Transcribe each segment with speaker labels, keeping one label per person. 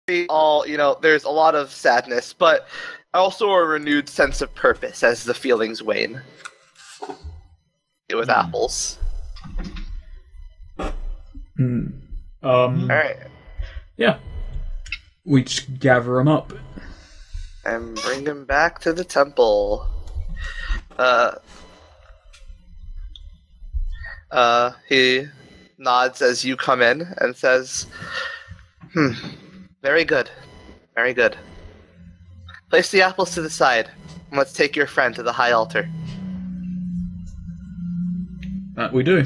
Speaker 1: there's a lot of sadness, but also a renewed sense of purpose as the feelings wane. With apples. Alright.
Speaker 2: Yeah. We just gather them up.
Speaker 1: And bring him back to the temple. He nods as you come in and says, very good. Very good. Place the apples to the side, and let's take your friend to the high altar.
Speaker 2: That we do.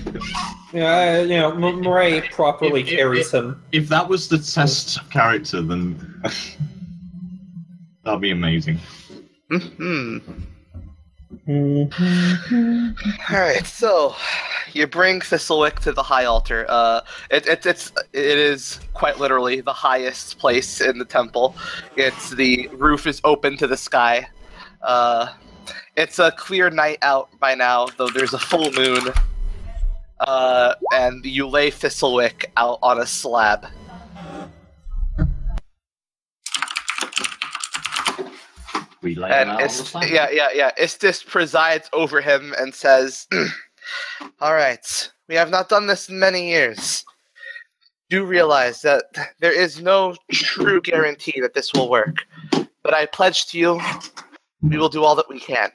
Speaker 3: Yeah, Murray properly carries him.
Speaker 4: If that was the test of character, then that'd be amazing.
Speaker 1: Alright, so you bring Thistlewick to the high altar. It is quite literally the highest place in the temple. The roof is open to the sky. It's a clear night out by now, though there's a full moon. And you lay Thistlewick out on a slab.
Speaker 4: We lay
Speaker 1: And
Speaker 4: him out on the slab.
Speaker 1: Istis presides over him and says, "Alright, we have not done this in many years. Do realize that there is no true guarantee that this will work. But I pledge to you, we will do all that we can."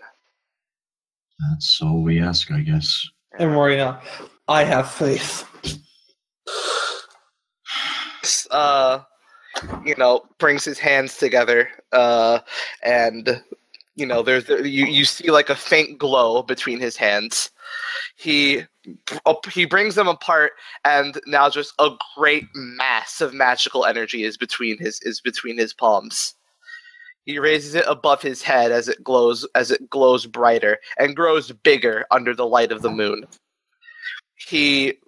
Speaker 4: That's all we ask, I guess.
Speaker 3: And Marina, I have faith.
Speaker 1: Brings his hands together, and you see like a faint glow between his hands. He brings them apart, and now just a great mass of magical energy is between his palms. He raises it above his head as it glows brighter and grows bigger under the light of the moon. He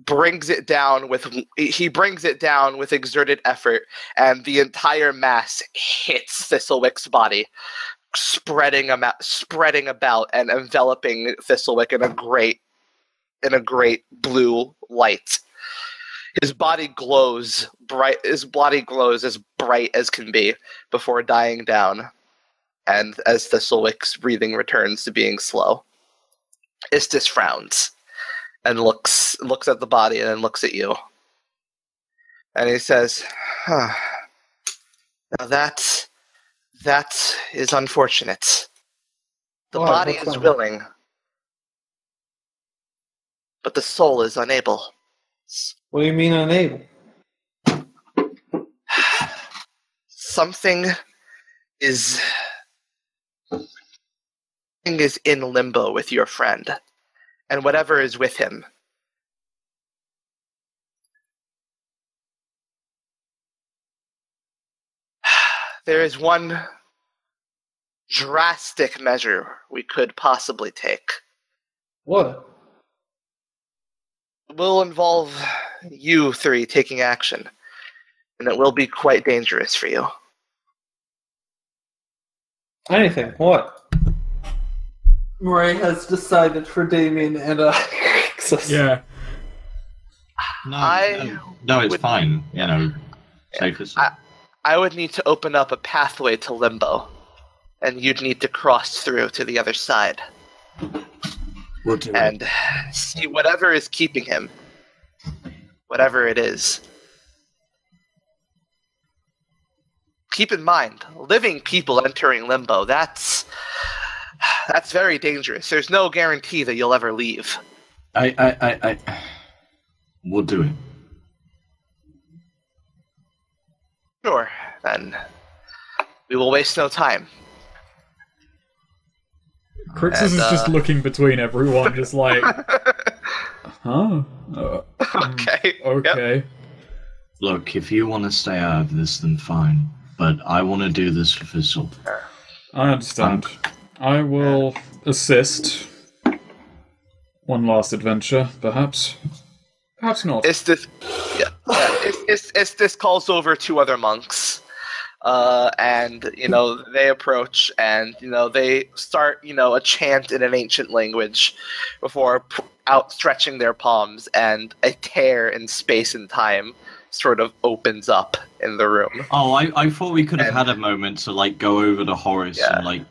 Speaker 1: brings it down with exerted effort, and the entire mass hits Thistlewick's body, spreading about and enveloping Thistlewick in a great blue light. His body glows as bright as can be before dying down, and as Thistlewick's breathing returns to being slow, Istis frowns and looks at the body and then looks at you. And he says, now that is unfortunate. The body is willing, but the soul is unable.
Speaker 3: What do you mean unable?
Speaker 1: Something is in limbo with your friend, and whatever is with him. There is one drastic measure we could possibly take.
Speaker 3: What?
Speaker 1: It will involve you three taking action, and it will be quite dangerous for you.
Speaker 3: Anything. What? Murray has decided for Damien and
Speaker 2: Yeah.
Speaker 4: No, it's fine. Safe as
Speaker 1: I would need to open up a pathway to Limbo, and you'd need to cross through to the other side.
Speaker 4: We'll do
Speaker 1: and see whatever is keeping him. Whatever it is. Keep in mind, living people entering Limbo, that's very dangerous. There's no guarantee that you'll ever leave.
Speaker 4: We'll do it.
Speaker 1: Sure, then we will waste no time.
Speaker 2: Crixus is just looking between everyone, just like, huh?
Speaker 1: Okay.
Speaker 2: Okay.
Speaker 1: Yep.
Speaker 4: Look, if you want to stay out of this, then fine. But I want to do this for Fizzle.
Speaker 2: I understand. I will assist. One last adventure, perhaps. Perhaps not.
Speaker 1: Istis calls over two other monks. And they approach, and they start a chant in an ancient language before outstretching their palms, and a tear in space and time sort of opens up in the room.
Speaker 4: Oh, I thought we could have had a moment to like go over to Horace and like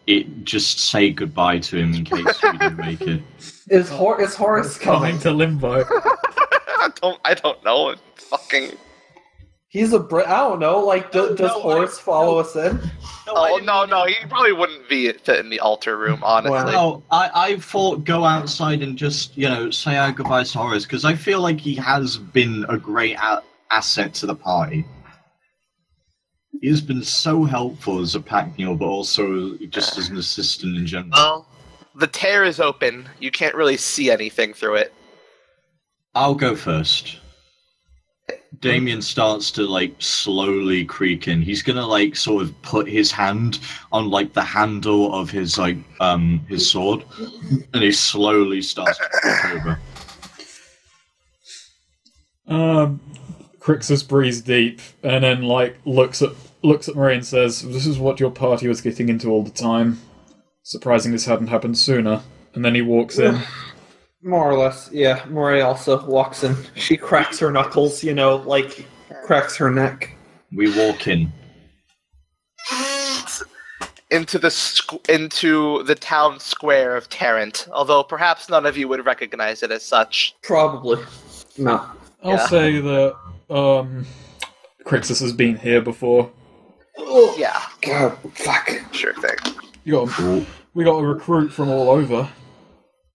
Speaker 4: just say goodbye to him in case we didn't make it.
Speaker 3: Is Horace coming?
Speaker 2: to Limbo.
Speaker 1: I don't know. Fucking.
Speaker 3: He's a I don't know. Like, does Horace follow us in?
Speaker 1: No. He probably wouldn't fit in the altar room, honestly.
Speaker 4: No, I thought go outside and just say our goodbyes to Horace because I feel like he has been a great asset to the party. He has been so helpful as a pack mule, but also just as an assistant in general.
Speaker 1: Well, the tear is open. You can't really see anything through it.
Speaker 4: I'll go first. Damien starts to like slowly creak in. He's gonna sort of put his hand on the handle of his his sword, and he slowly starts to walk over.
Speaker 2: Crixus breathes deep and then looks at Marie and says, "This is what your party was getting into all the time. Surprising this hadn't happened sooner." And then he walks in.
Speaker 3: More or less, yeah. Marie also walks in. She cracks her knuckles, cracks her neck.
Speaker 4: We walk in.
Speaker 1: Into the town square of Tarrant, although perhaps none of you would recognize it as such.
Speaker 3: Probably. No.
Speaker 2: I'll say that Crixus has been here before.
Speaker 3: Oh,
Speaker 1: yeah.
Speaker 3: God, fuck.
Speaker 1: Sure thing.
Speaker 2: We got a recruit from all over.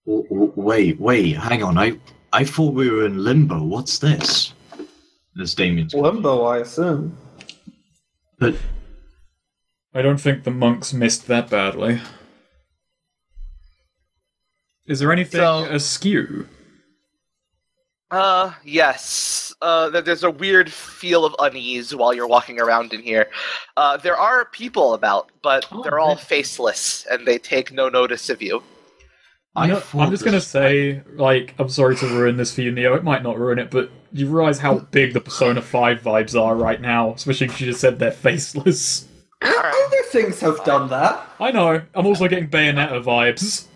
Speaker 4: Wait, hang on. I thought we were in Limbo. What's this? There's Damien's.
Speaker 3: Limbo, I assume.
Speaker 4: But
Speaker 2: I don't think the monks missed that badly. Is there anything askew?
Speaker 1: Yes. There's a weird feel of unease while you're walking around in here. There are people about, but they're all faceless, and they take no notice of you.
Speaker 2: I'm just going to say, I'm sorry to ruin this for you, Neo. It might not ruin it, but you realize how big the Persona 5 vibes are right now, especially because you just said they're faceless.
Speaker 3: Other things have done that.
Speaker 2: I know. I'm also getting Bayonetta vibes.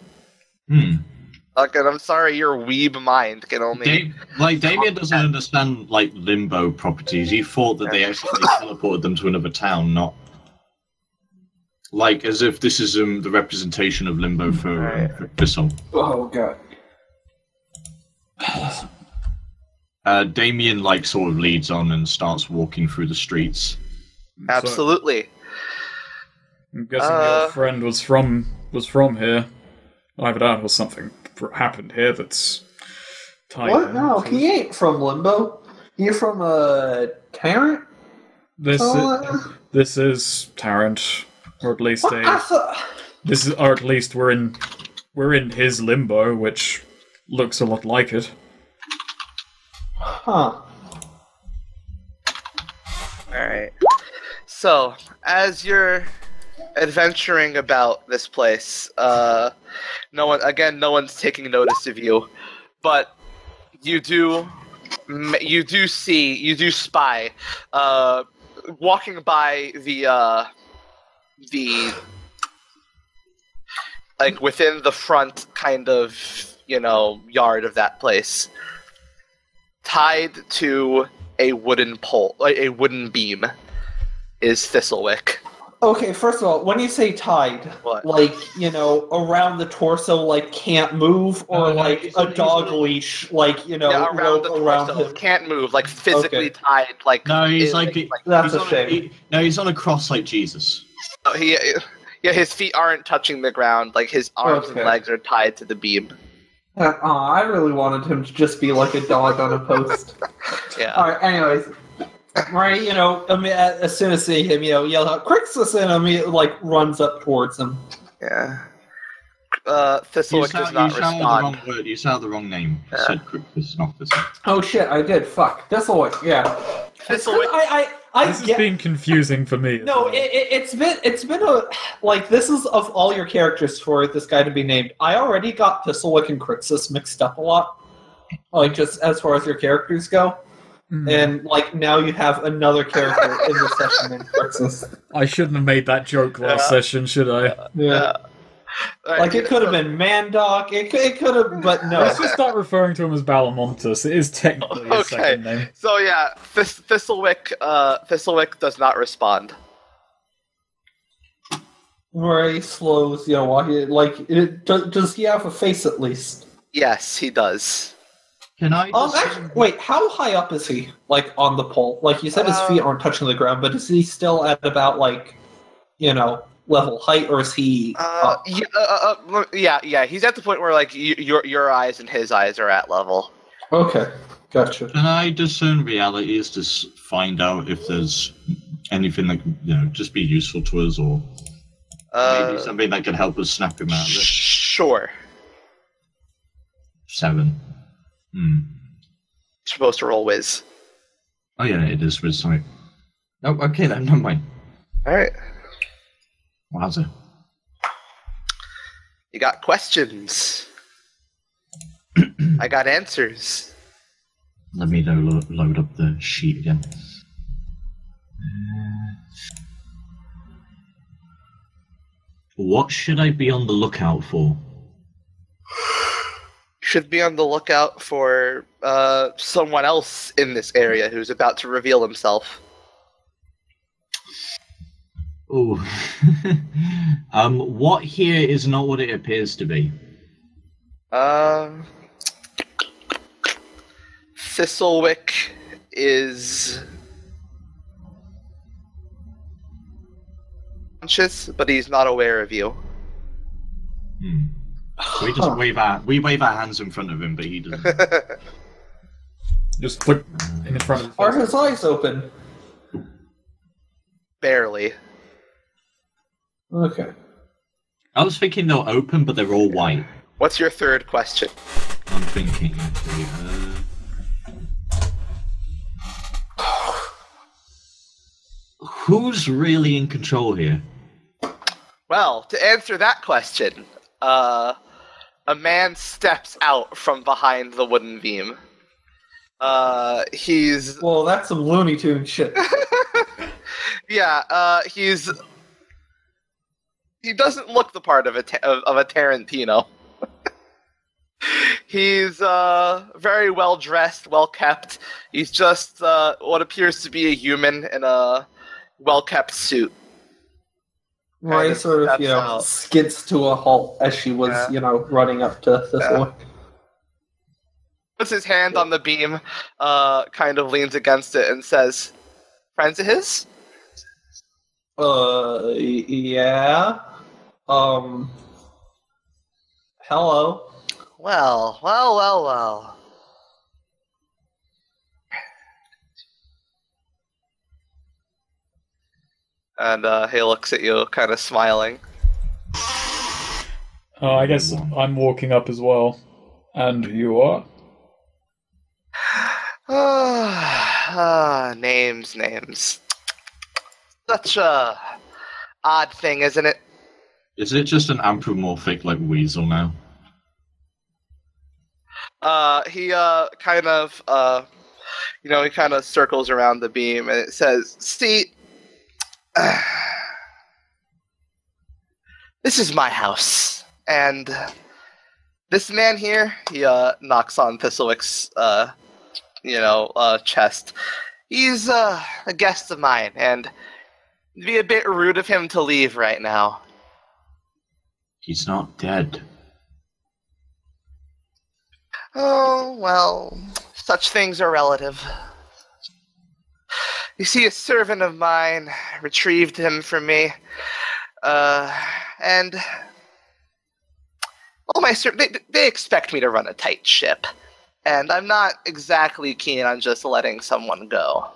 Speaker 1: Okay, I'm sorry, your weeb mind can only...
Speaker 4: Damien doesn't understand, Limbo properties. He thought that they actually teleported them to another town, not... as if this is the representation of Limbo for Bissell.
Speaker 3: Oh, God.
Speaker 4: Damien, sort of leads on and starts walking through the streets.
Speaker 1: Absolutely.
Speaker 2: I'm guessing your friend was from here. Either that or something happened here that's tied
Speaker 3: What?
Speaker 2: in.
Speaker 3: No, he ain't from Limbo. He's from, Tarrant?
Speaker 2: This is Tarrant. Or at least we're in his Limbo, which looks a lot like it.
Speaker 3: Huh.
Speaker 1: Alright. So, as you're adventuring about this place, no one's taking notice of you, but you do spy, walking by the within the front kind of, yard of that place, tied to a wooden pole, a wooden beam, is Thistlewick.
Speaker 3: Okay, first of all, when you say tied,
Speaker 1: What?
Speaker 3: around the torso, can't move, or a dog leash,
Speaker 1: around the
Speaker 3: around
Speaker 1: torso,
Speaker 3: him.
Speaker 1: can't move, physically
Speaker 3: Okay.
Speaker 1: tied,
Speaker 4: No, he's
Speaker 3: That's a shame.
Speaker 4: he's on a cross like Jesus.
Speaker 1: His feet aren't touching the ground, his arms and legs are tied to the beam.
Speaker 3: I really wanted him to just be like a dog on a post.
Speaker 1: Yeah.
Speaker 3: Alright, anyways. Right, as soon as see him, yell out, Crixus, and immediately, runs up towards him.
Speaker 1: Yeah. Thistlewick does not respond.
Speaker 4: You sound the wrong name. You said Crixus, not Thistlewick.
Speaker 3: Oh shit, I did. Fuck. Thistlewick, yeah.
Speaker 1: Thistlewick.
Speaker 2: This has been confusing for me.
Speaker 3: No, it's been a this is of all your characters for this guy to be named. I already got Thistlewick and Crixus mixed up a lot, just as far as your characters go, and now you have another character in the session named Crixus.
Speaker 2: I shouldn't have made that joke last session, should I?
Speaker 3: Yeah. Like, it could have been Mandok, it could have, but no.
Speaker 2: Let's just start referring to him as Balamontus. It is technically his second name.
Speaker 1: So yeah, Thistlewick does not respond.
Speaker 3: Very slow, while he, does he have a face at least?
Speaker 1: Yes, he does.
Speaker 4: Can I?
Speaker 3: Actually, wait, how high up is he? Like, on the pole? Like, you said his feet aren't touching the ground, but is he still at about, level height, or is he?
Speaker 1: Yeah. He's at the point where your eyes and his eyes are at level.
Speaker 3: Okay, gotcha.
Speaker 4: Can I discern realities to find out if there's anything that could, just be useful to us, or maybe something that could help us snap him out of it?
Speaker 1: Sure.
Speaker 4: 7.
Speaker 1: Supposed to roll whiz.
Speaker 4: Oh yeah, it is whiz. Sorry. Oh, okay then. Never mind.
Speaker 1: All right.
Speaker 4: Wowza.
Speaker 1: You got questions. I got answers.
Speaker 4: Let me load up the sheet again. What should I be on the lookout for?
Speaker 1: Should be on the lookout for someone else in this area who's about to reveal himself.
Speaker 4: Ooh. What here is not what it appears to be?
Speaker 1: Thistlewick is conscious, but he's not aware of you.
Speaker 4: We just wave our hands in front of him, but he doesn't.
Speaker 2: Just put in front of his face.
Speaker 3: Are his eyes open?
Speaker 1: Barely.
Speaker 3: Okay.
Speaker 4: I was thinking they're open, but they're all white.
Speaker 1: What's your third question?
Speaker 4: I'm thinking. Who's really in control here?
Speaker 1: Well, to answer that question, a man steps out from behind the wooden beam. He's...
Speaker 3: Well, that's some Looney Tunes shit.
Speaker 1: Yeah, he doesn't look the part of a Tarantino. He's very well dressed, well kept. He's just what appears to be a human in a well kept suit.
Speaker 3: Right, sort of, skids to a halt as she was, running up to Thistlewick.
Speaker 1: Puts his hand on the beam, kind of leans against it, and says, "Friends of his?"
Speaker 3: Yeah. Hello.
Speaker 1: Well. And he looks at you, kind of smiling.
Speaker 2: I guess I'm walking up as well. And you are?
Speaker 1: Names. Such a odd thing, isn't it?
Speaker 4: Is it just an anthropomorphic, weasel now?
Speaker 1: He kind of circles around the beam, and it says, "See, this is my house, and this man here," he knocks on Thistlewick's, chest. "He's a guest of mine, and it'd be a bit rude of him to leave right now."
Speaker 4: He's not dead.
Speaker 1: Oh, well, such things are relative. You see, a servant of mine retrieved him from me, and they expect me to run a tight ship, and I'm not exactly keen on just letting someone go.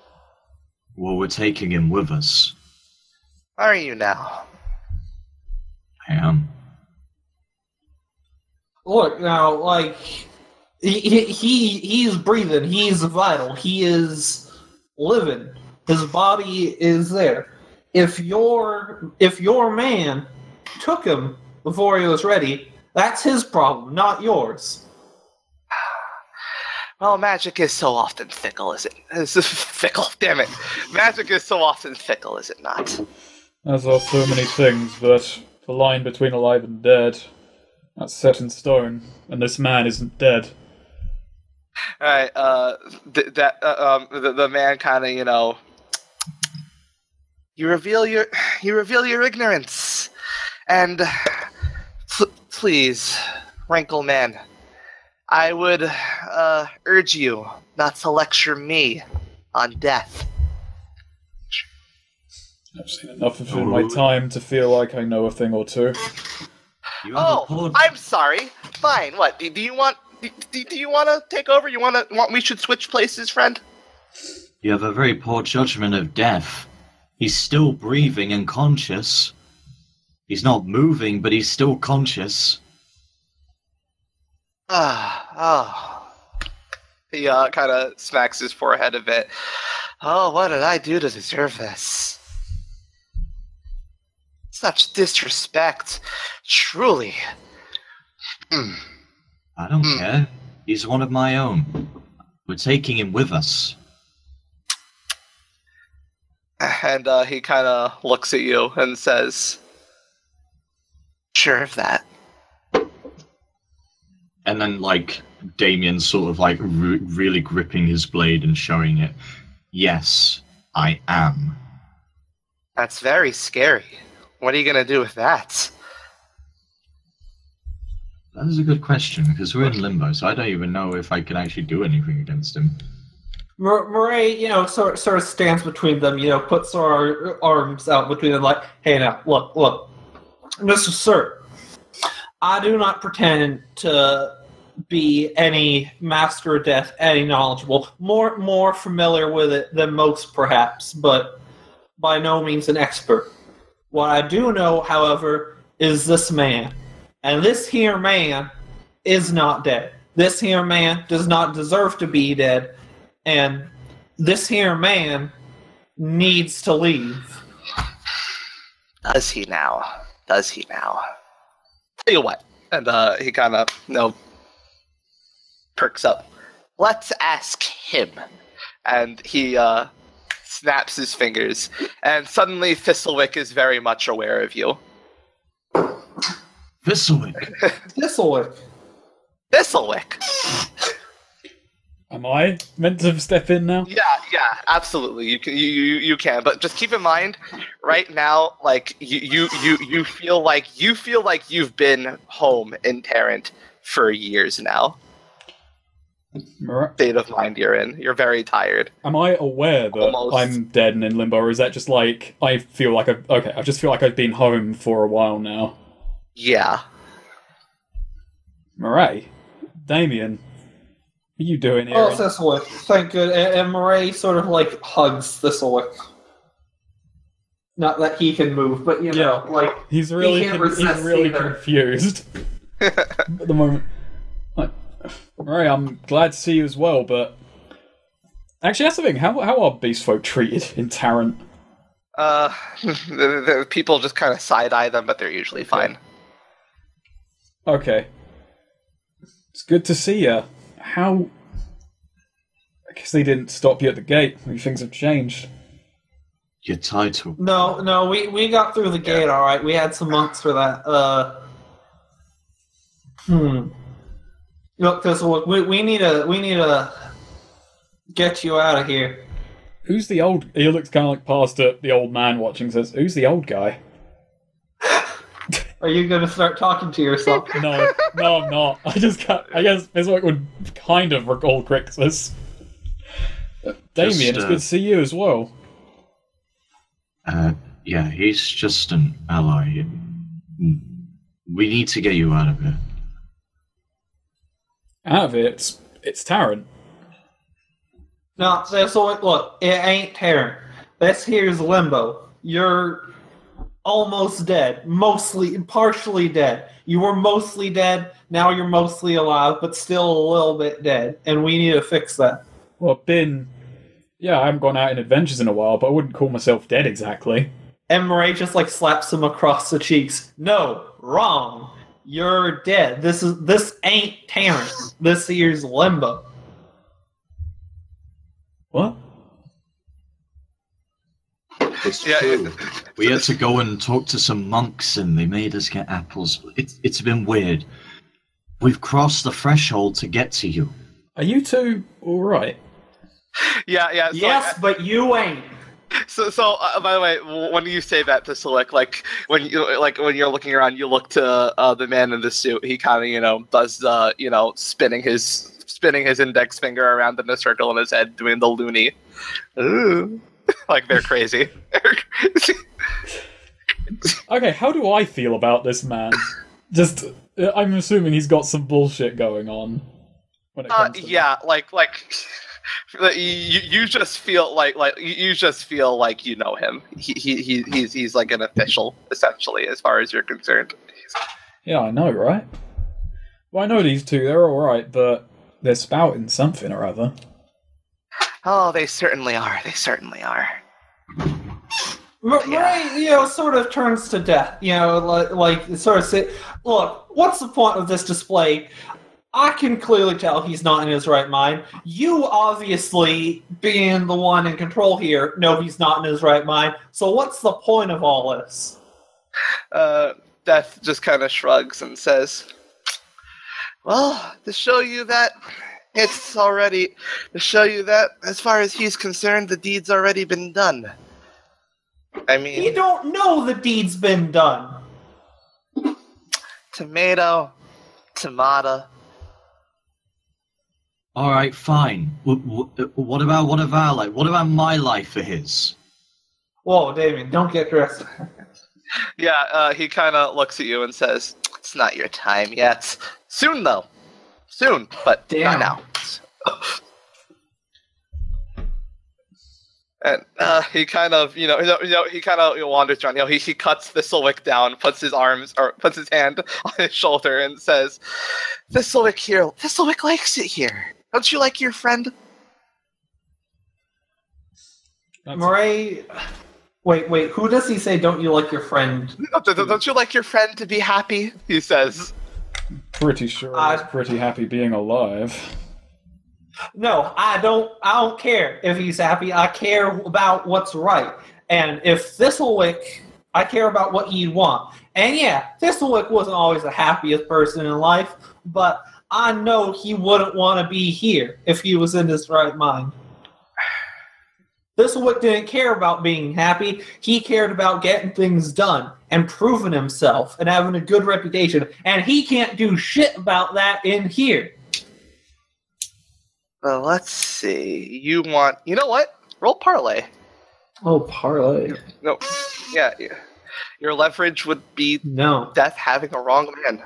Speaker 4: Well, we're taking him with us.
Speaker 1: Are you now?
Speaker 4: I am.
Speaker 3: Look, now, he's breathing, he's vital, he is living, his body is there. If your man took him before he was ready, that's his problem, not yours.
Speaker 1: Well, magic is so often fickle, is it? It's fickle, damn it. Magic is so often fickle, is it not?
Speaker 2: As are so many things, but The line between alive and dead. That's set in stone, and this man isn't dead.
Speaker 1: All right. The man kind of, you reveal your ignorance, and please, Wrinkle Man, I would urge you not to lecture me on death.
Speaker 2: I've seen enough of it in my time to feel like I know a thing or two.
Speaker 1: I'm sorry. Fine. What do you want? Do you want to take over? You want we should switch places, friend?
Speaker 4: You have a very poor judgment of death. He's still breathing and conscious. He's not moving, but he's still conscious.
Speaker 1: He kind of smacks his forehead a bit. Oh, what did I do to deserve this? Such disrespect. Truly.
Speaker 4: I don't care. He's one of my own. We're taking him with us.
Speaker 1: And he kind of looks at you and says, sure of that.
Speaker 4: And then, Damien's sort of, really gripping his blade and showing it. Yes, I am.
Speaker 1: That's very scary. What are you going to do with that?
Speaker 4: That is a good question, because we're in limbo, so I don't even know if I can actually do anything against him.
Speaker 3: Murray, sort of stands between them, puts our arms out between them, like, hey, now, look. Mr. Sir, I do not pretend to be any master of death, any knowledgeable, more familiar with it than most, perhaps, but by no means an expert. What I do know, however, is this man. And this here man is not dead. This here man does not deserve to be dead. And this here man needs to leave.
Speaker 1: Does he now? Tell you what. And he kind of, perks up. Let's ask him. And he snaps his fingers. And suddenly Thistlewick is very much aware of you.
Speaker 4: Thistlewick.
Speaker 2: Am I meant to step in now?
Speaker 1: Yeah, absolutely. You can, but just keep in mind, right now, you feel like you've been home in Tarrant for years now. State of mind you're in. You're very tired.
Speaker 2: Am I aware that I'm dead and in limbo, or is that just I feel like I just feel like I've been home for a while now?
Speaker 1: Yeah.
Speaker 2: Murray, Damien, what are you doing here?
Speaker 3: Oh, Thistlewick, thank good. And Murray sort of hugs Thistlewick. Not that he can move, but
Speaker 2: he's really confused at the moment. Murray, I'm glad to see you as well, but actually, that's the thing. How are beast folk treated in Tarrant?
Speaker 1: The people just kind of side-eye them, but they're usually fine.
Speaker 2: Okay. It's good to see you. How... I guess they didn't stop you at the gate. Maybe things have changed.
Speaker 4: Your title.
Speaker 3: No, we got through the gate alright. We had some months for that. Look, Thistlewick, we need to get you out of here.
Speaker 2: Who's the old... He looks kind of past at the old man watching, says, who's the old guy?
Speaker 3: Are you going to start talking to yourself?
Speaker 2: No, I'm not. I guess Thistlewick would kind of recall Crixus. Damien, it's good to see you as well.
Speaker 4: Yeah, he's just an ally. We need to get you out of here.
Speaker 2: Out of it? It's Tarrant.
Speaker 3: No, Thistlewick, look, it ain't Tarrant. This here's Limbo. You're almost dead. Partially dead. You were mostly dead, now you're mostly alive, but still a little bit dead. And we need to fix that.
Speaker 2: Well, I haven't gone out in adventures in a while, but I wouldn't call myself dead exactly.
Speaker 3: And Murray just slaps him across the cheeks. No, wrong. You're dead. This ain't Tarrant. This here's Limbo.
Speaker 2: What?
Speaker 4: It's true. We had to go and talk to some monks, and they made us get apples. It's been weird. We've crossed the threshold to get to you.
Speaker 2: Are you two all right?
Speaker 1: Yeah. So,
Speaker 3: yes, but you ain't.
Speaker 1: So, by the way, when you say that to Select, when you're looking around, you look to the man in the suit. He kind of, does the, spinning his index finger around in a circle in his head, doing the loony. Ooh. Like they're crazy.
Speaker 2: Okay, how do I feel about this man? Just, I'm assuming he's got some bullshit going on. When it comes to
Speaker 1: you just feel like you know him. He's like an official essentially, as far as you're concerned.
Speaker 2: Yeah, I know, right? Well, I know these two. They're all right, but they're spouting something or other.
Speaker 1: Oh, they certainly are. They certainly are.
Speaker 3: Ray, sort of turns to death. Sort of say, "Look, what's the point of this display? I can clearly tell he's not in his right mind. You, obviously, being the one in control here, know he's not in his right mind. So what's the point of all this?"
Speaker 1: Death just kind of shrugs and says, "Well, to show you that as far as he's concerned, the deed's already been done. I mean,
Speaker 3: you don't know the deed's been done.
Speaker 1: Tomato.
Speaker 4: All right, fine. What about my life for his?
Speaker 3: Whoa, Damien, don't get dressed.
Speaker 1: Yeah, he kind of looks at you and says, "It's not your time yet. Soon, though. Soon, but not now." And he kind of, he kind of wanders around. He cuts Thistlewick down, puts his hand on his shoulder, and says, Thistlewick likes it here. Don't you like your friend?"
Speaker 3: Murray, wait. Who does he say? Don't you like your friend?
Speaker 1: Don't you like your friend to be happy? He says.
Speaker 2: Pretty sure he's pretty happy being alive.
Speaker 3: No, I don't care if he's happy. I care about what's right. And if Thistlewick, I care about what he'd want. And yeah, Thistlewick wasn't always the happiest person in life, but I know he wouldn't want to be here if he was in his right mind. Thistlewick didn't care about being happy. He cared about getting things done and proving himself and having a good reputation. And he can't do shit about that in here.
Speaker 1: Well, let's see. You know what? Roll parlay.
Speaker 3: Oh, parlay.
Speaker 1: No. Yeah. Your leverage would be Death having a wrong man.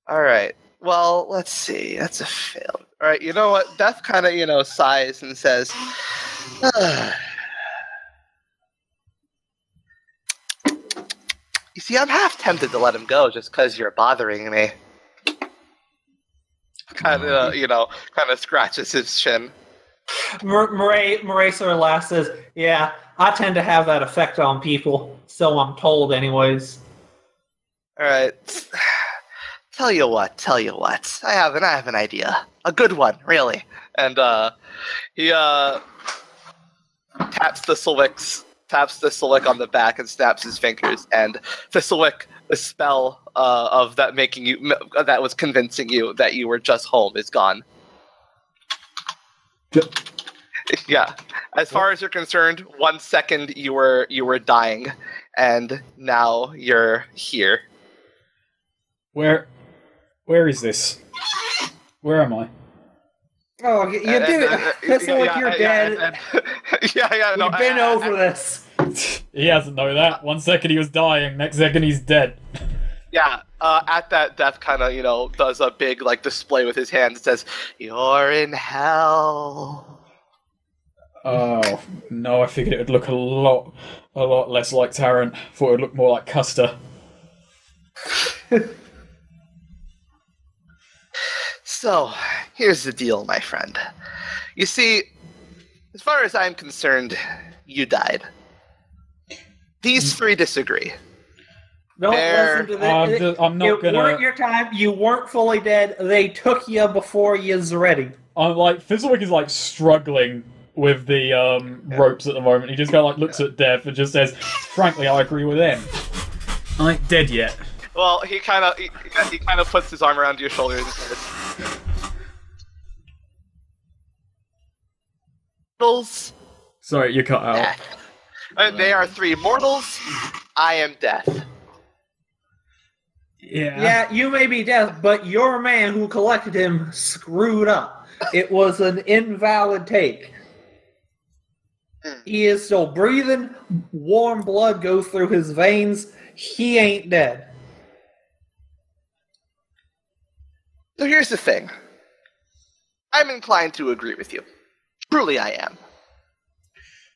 Speaker 1: All right. Well, let's see. That's a fail. All right. You know what? Death kind of, sighs and says, "You see, I'm half tempted to let him go just because you're bothering me." Kind of scratches his chin.
Speaker 3: Murray sort of laughs, says, "Yeah, I tend to have that effect on people, so I'm told anyways."
Speaker 1: All right. Tell you what. I have an idea. A good one, really. And he taps Thistlewick on the back and snaps his fingers, and Thistlewick, the spell of that that was convincing you that you were just home is gone. Yeah. As far as you're concerned, 1 second you were dying, and now you're here.
Speaker 2: Where is this? Where am I?
Speaker 3: Oh, you did it. Thistlewick, you're dead.
Speaker 1: No,
Speaker 3: We've been over this.
Speaker 2: He hasn't known that. 1 second he was dying, next second he's dead.
Speaker 1: Yeah, at that, Death kind of, does a big, display with his hands. It says, "You're in hell."
Speaker 2: Oh, no, I figured it would look a lot less like Tarrant. Thought it would look more like Custer.
Speaker 1: So, here's the deal, my friend. You see, as far as I'm concerned, you died. These three disagree.
Speaker 3: Don't listen to this.
Speaker 2: I'm not gonna.
Speaker 3: It weren't your time. You weren't fully dead. They took you before you was ready.
Speaker 2: I'm Thistlewick is struggling with the ropes at the moment. He just kind of like looks at Death and just says, "Frankly, I agree with him. I ain't dead yet."
Speaker 1: Well, he kind of puts his arm around your shoulders and says, "Mortals."
Speaker 2: Sorry, you cut out.
Speaker 1: Death. They are 3 mortals. I am Death.
Speaker 3: Yeah, you may be Death, but your man who collected him screwed up. It was an invalid take. He is still breathing. Warm blood goes through his veins. He ain't dead.
Speaker 1: So here's the thing. I'm inclined to agree with you. Truly, I am.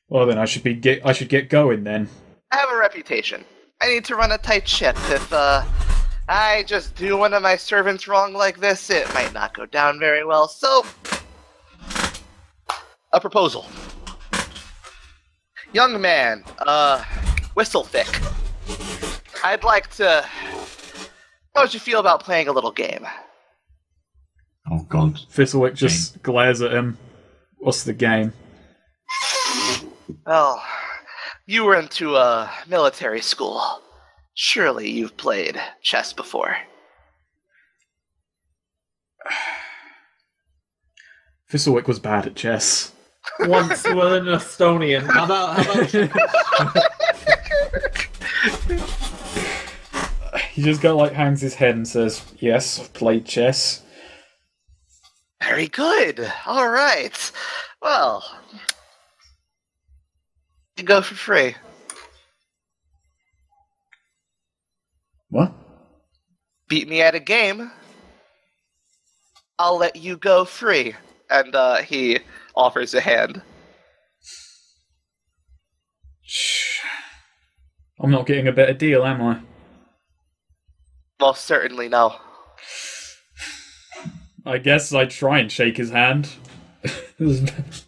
Speaker 2: Well, then I should get going then.
Speaker 1: I have a reputation. I need to run a tight ship. If I just do one of my servants wrong like this, it might not go down very well. So, a proposal. Young man, Whistlethick. I'd like to... How would you feel about playing a little game?
Speaker 4: Oh, God.
Speaker 2: Thistlewick just glares at him. What's the game?
Speaker 1: Well, you were into a military school. Surely you've played chess before.
Speaker 2: Thistlewick was bad at chess.
Speaker 3: Once with an Estonian.
Speaker 4: How about
Speaker 2: He just kind of like hangs his head and says, "Yes, I've played chess."
Speaker 1: Very good. All right. Well, you go for free.
Speaker 2: What?
Speaker 1: Beat me at a game, I'll let you go free. And he offers a hand.
Speaker 2: I'm not getting a better deal, am I?
Speaker 1: Well, certainly no.
Speaker 2: I guess I'd try and shake his hand.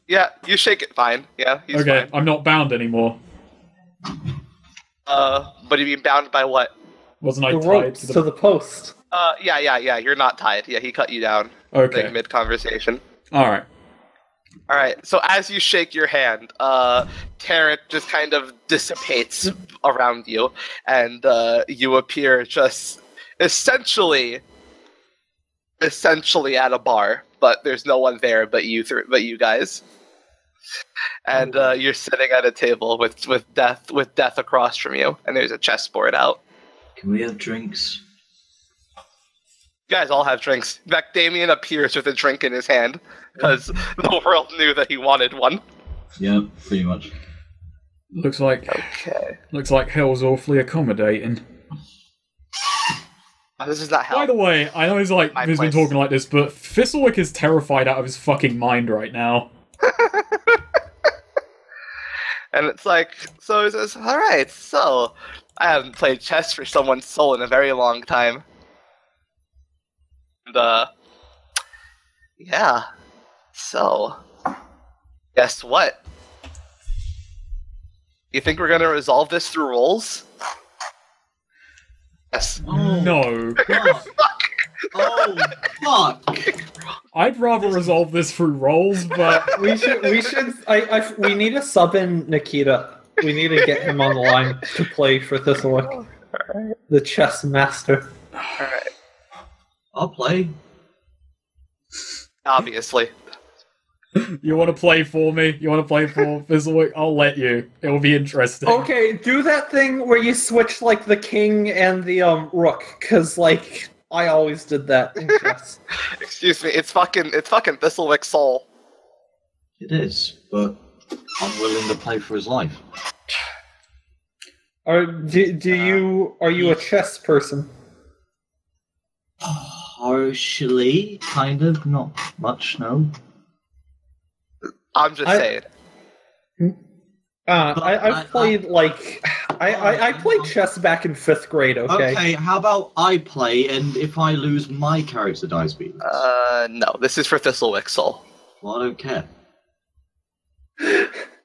Speaker 1: Yeah, you shake it fine. Yeah, he's
Speaker 2: okay,
Speaker 1: fine.
Speaker 2: I'm not bound anymore.
Speaker 1: But you mean bound by what?
Speaker 2: Wasn't I
Speaker 3: The
Speaker 2: tied
Speaker 3: ropes to the post.
Speaker 1: Yeah, you're not tied. Yeah, he cut you down.
Speaker 2: Okay.
Speaker 1: Like, mid-conversation.
Speaker 2: Alright.
Speaker 1: Alright, so as you shake your hand, Tarrant just kind of dissipates around you, and you appear just essentially at a bar, but there's no one there but you guys. And you're sitting at a table with death across from you, and there's a chessboard out.
Speaker 4: Can we have drinks?
Speaker 1: You guys all have drinks. In fact, Damien appears with a drink in his hand, because the world knew that he wanted one.
Speaker 4: Yeah, pretty much.
Speaker 2: Looks like hell's awfully accommodating.
Speaker 1: This is not hell.
Speaker 2: By the way, I know he's been talking like this, but Thistlewick is terrified out of his fucking mind right now.
Speaker 1: And it's like, so he says, alright, so, I haven't played chess for someone's soul in a very long time. And, yeah. So, guess what? You think we're gonna resolve this through rolls? Yes.
Speaker 2: Oh, no.
Speaker 4: Oh, fuck!
Speaker 2: I'd rather resolve this through rolls, but
Speaker 3: We need to sub in Nikita. We need to get him on the line to play for Thistlewick.
Speaker 1: Alright.
Speaker 3: The chess master.
Speaker 1: Alright.
Speaker 4: I'll play.
Speaker 1: Obviously.
Speaker 2: you want to play for me? You want to play for Thistlewick? I'll let you. It will be interesting.
Speaker 3: Okay, do that thing where you switch like the king and the rook, because like I always did that in chess.
Speaker 1: Excuse me, it's fucking Thistlewick's soul.
Speaker 4: It is, but I'm willing to play for his life.
Speaker 3: Are you a chess person?
Speaker 4: Partially, kind of, not much, no.
Speaker 1: I'm just saying.
Speaker 3: I've played I played chess back in 5th grade.
Speaker 4: Okay, how about I play, and if I lose, my character dies beat?
Speaker 1: No, this is for Thistlewick's soul.
Speaker 4: Well, I don't care.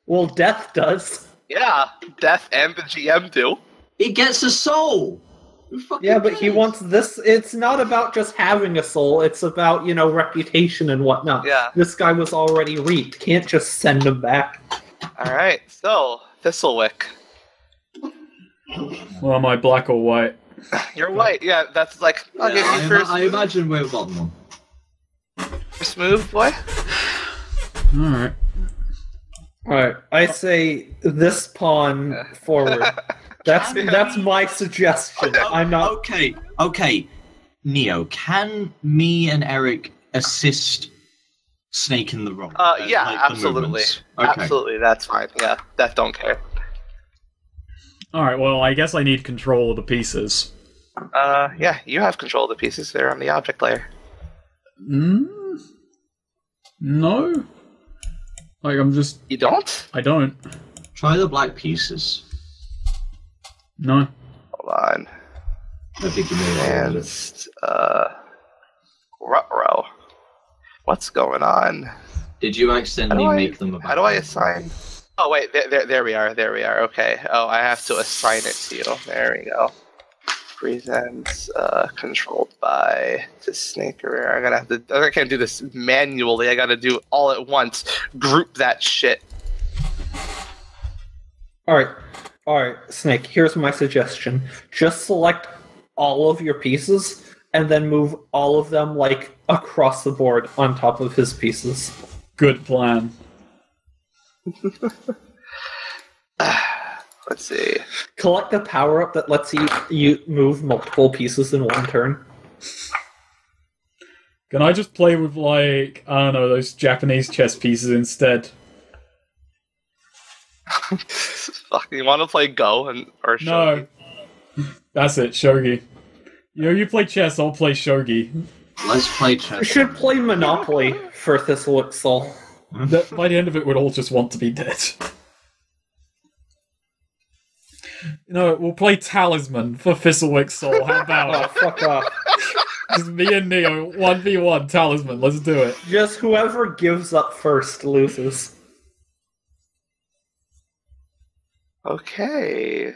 Speaker 3: Well, Death does.
Speaker 1: Yeah, Death and the GM do.
Speaker 4: He gets a soul!
Speaker 3: Yeah, but he wants this. It's not about just having a soul. It's about, reputation and whatnot.
Speaker 1: Yeah.
Speaker 3: This guy was already reaped. Can't just send him back.
Speaker 1: All right. So, Thistlewick.
Speaker 2: Well, am I black or white?
Speaker 1: You're white. Yeah, that's like, I'll give you first
Speaker 4: I imagine we're bottom one.
Speaker 1: first move, boy.
Speaker 2: Alright.
Speaker 3: Alright, I say this pawn forward. That's my suggestion. I'm not...
Speaker 4: Okay. Neo, can me and Eric assist Snake in the roll?
Speaker 1: Yeah, absolutely.
Speaker 4: Okay.
Speaker 1: Absolutely, that's fine. Yeah, that don't care.
Speaker 2: Alright, well, I guess I need control of the pieces.
Speaker 1: Yeah, you have control of the pieces. They're on the object layer.
Speaker 2: No? Like, I'm just...
Speaker 1: You don't?
Speaker 2: I don't.
Speaker 4: Try the black pieces.
Speaker 2: No.
Speaker 1: Hold on.
Speaker 4: I think you may
Speaker 1: And, Ruh-roh. What's going on?
Speaker 4: Did you accidentally make them
Speaker 1: How do I assign... Oh, wait, there we are, Okay. Oh, I have to assign it to you. There we go. Presents, controlled by the Snake Career. I'm gonna have to... I can't do this manually. I gotta do all at once. Group that shit.
Speaker 3: Alright, Snake, here's my suggestion. Just select all of your pieces, and then move all of them, across the board on top of his pieces.
Speaker 2: Good plan.
Speaker 1: Let's see.
Speaker 3: Collect a power-up that lets you move multiple pieces in one turn.
Speaker 2: Can I just play with, I don't know, those Japanese chess pieces instead?
Speaker 1: Fuck, you want to play Go or Shogi?
Speaker 2: No. That's it, Shogi. You play chess, I'll play Shogi.
Speaker 4: Let's play chess.
Speaker 3: You should play Monopoly for Thistlewick's Soul.
Speaker 2: By the end of it, we'd all just want to be dead. We'll play Talisman for Thistlewick's Soul. How about
Speaker 3: Oh, fuck off.
Speaker 2: just me and Neo, 1v1 Talisman, let's do it.
Speaker 3: Just whoever gives up first loses.
Speaker 1: Okay.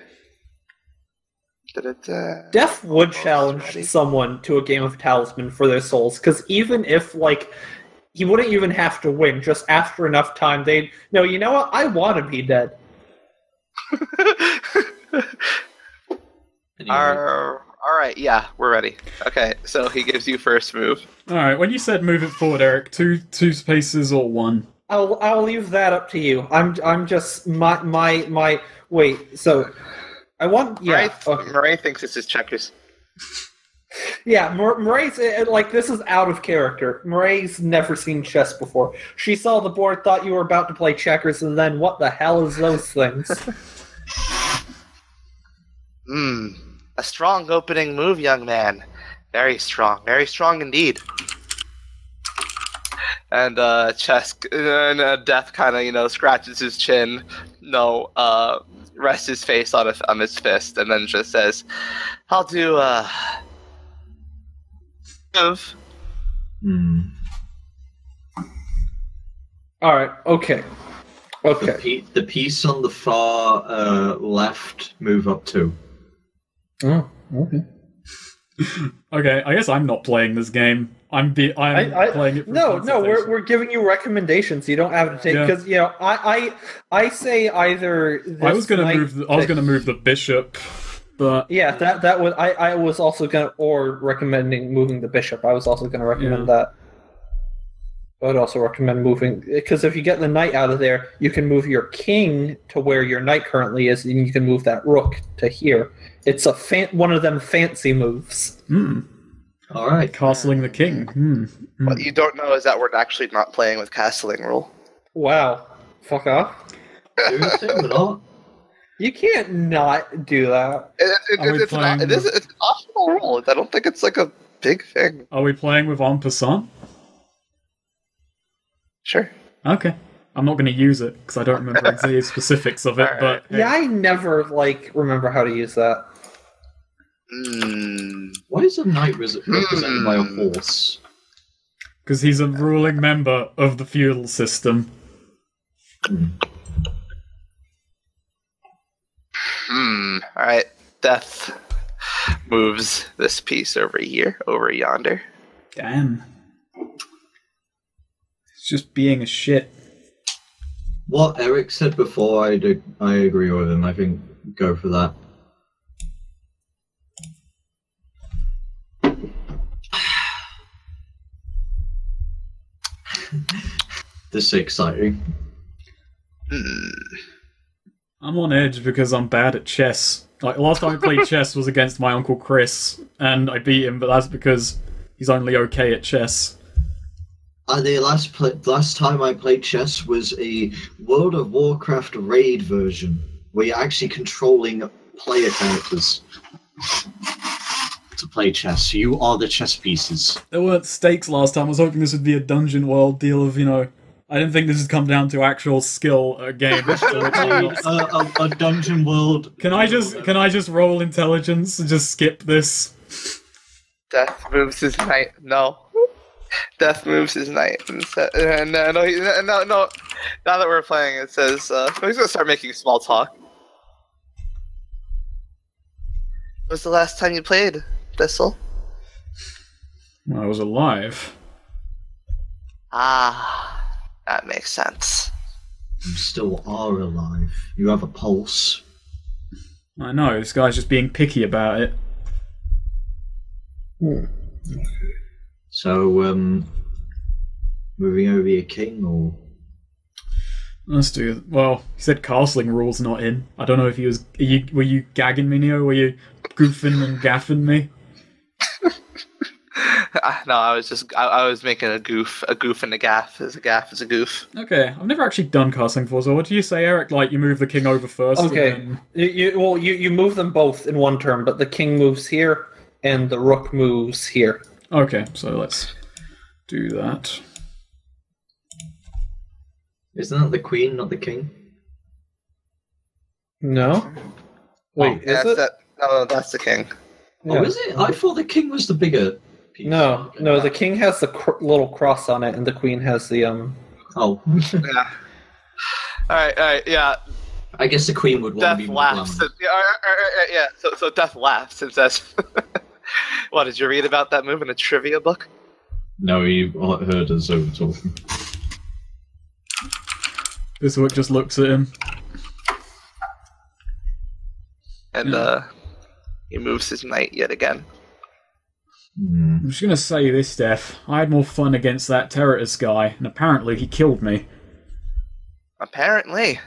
Speaker 1: Da-da-da.
Speaker 3: Def would challenge someone to a game of Talisman for their souls, because even if, he wouldn't even have to win, just after enough time, they'd... No, you know what? I want to be dead.
Speaker 1: Alright, yeah, we're ready. Okay, so he gives you first move.
Speaker 2: Alright, when you said move it forward, Eric, two spaces or one?
Speaker 3: I'll leave that up to you. I'm just... My... Wait, so... I want... Yeah.
Speaker 1: Murray thinks this is checkers.
Speaker 3: Yeah, Murray's... this is out of character. Murray's never seen chess before. She saw the board, thought you were about to play checkers, and then what the hell is those things?
Speaker 1: A strong opening move, young man. Very strong indeed. And Death kind of scratches his chin. Rests his face on his fist, and then just says, "I'll do move."
Speaker 3: All right. Okay.
Speaker 4: The piece on the far left, move up to.
Speaker 3: Oh, okay.
Speaker 2: Okay, I guess I'm not playing this game. I'm playing it.
Speaker 3: No, we're giving you recommendations. You don't have to take because I say either.
Speaker 2: I was gonna move the bishop, but
Speaker 3: yeah, that was I was also gonna recommending moving the bishop. I was also gonna recommend that. I would also recommend moving because if you get the knight out of there, you can move your king to where your knight currently is, and you can move that rook to here. It's one of them fancy moves.
Speaker 4: All right,
Speaker 2: castling the king.
Speaker 1: What you don't know is that we're actually not playing with castling rule.
Speaker 3: Wow, fuck off! You can't not do that.
Speaker 1: It's an optional rule. I don't think it's a big thing.
Speaker 2: Are we playing with en passant?
Speaker 1: Sure.
Speaker 2: Okay. I'm not going to use it because I don't remember exactly specifics of it.
Speaker 1: Right.
Speaker 2: But hey.
Speaker 3: Yeah, I never remember how to use that.
Speaker 4: Why is a knight represented by a horse?
Speaker 2: Because he's a ruling member of the feudal system.
Speaker 1: Alright, Death moves this piece over here, over yonder.
Speaker 2: Damn. It's just being a shit.
Speaker 4: What Eric said before, I agree with him. I think go for that. This is exciting.
Speaker 2: I'm on edge because I'm bad at chess. Like, last time I played chess was against my Uncle Chris, and I beat him, but that's because he's only okay at chess.
Speaker 4: The last time I played chess was a World of Warcraft raid version, where you're actually controlling player characters to play chess. You are the chess pieces.
Speaker 2: There weren't stakes last time. I was hoping this would be a dungeon world deal of, I didn't think this would come down to actual skill game.
Speaker 4: A dungeon world.
Speaker 2: Can I just roll intelligence and just skip this?
Speaker 1: Death moves his knight. No. Death moves his knight. And no. Now that we're playing, it says he's gonna start making small talk. When was the last time you played, Thistle?
Speaker 2: When I was alive.
Speaker 1: Ah, that makes sense.
Speaker 4: You still are alive. You have a pulse.
Speaker 2: I know, this guy's just being picky about it.
Speaker 4: So, moving over your king, or?
Speaker 2: Let's do it. Well, he said castling rules not in. I don't know if he was... Were you gagging me, Neo? Were you goofing and gaffing me?
Speaker 1: No, I was making a goof and a gaff. As a gaff is a goof.
Speaker 2: Okay, I've never actually done castling before, so what do you say, Eric? Like, you move the king over first?
Speaker 3: Okay,
Speaker 2: and
Speaker 3: then... you move them both in one turn, but the king moves here, and the rook moves here.
Speaker 2: Okay, so let's do that.
Speaker 4: Isn't that the queen, not the king?
Speaker 3: No? Wait, is it?
Speaker 1: No, that's the king.
Speaker 3: Yeah.
Speaker 4: Oh, is it? I thought the king was the bigger piece.
Speaker 3: No, the king has the little cross on it, and the queen has the
Speaker 4: Oh.
Speaker 1: Yeah. All right, yeah.
Speaker 4: I guess the queen would want
Speaker 1: Death
Speaker 4: to be more
Speaker 1: laughs.
Speaker 4: glamorous.
Speaker 1: Yeah, so Death laughs and says, "What, did you read about that move in a trivia book?"
Speaker 4: No, you heard us over talking.
Speaker 2: This work just looks at him.
Speaker 1: And he moves his knight yet again.
Speaker 2: I'm just gonna say this, Steph. I had more fun against that Territus guy, and apparently he killed me.
Speaker 1: Apparently.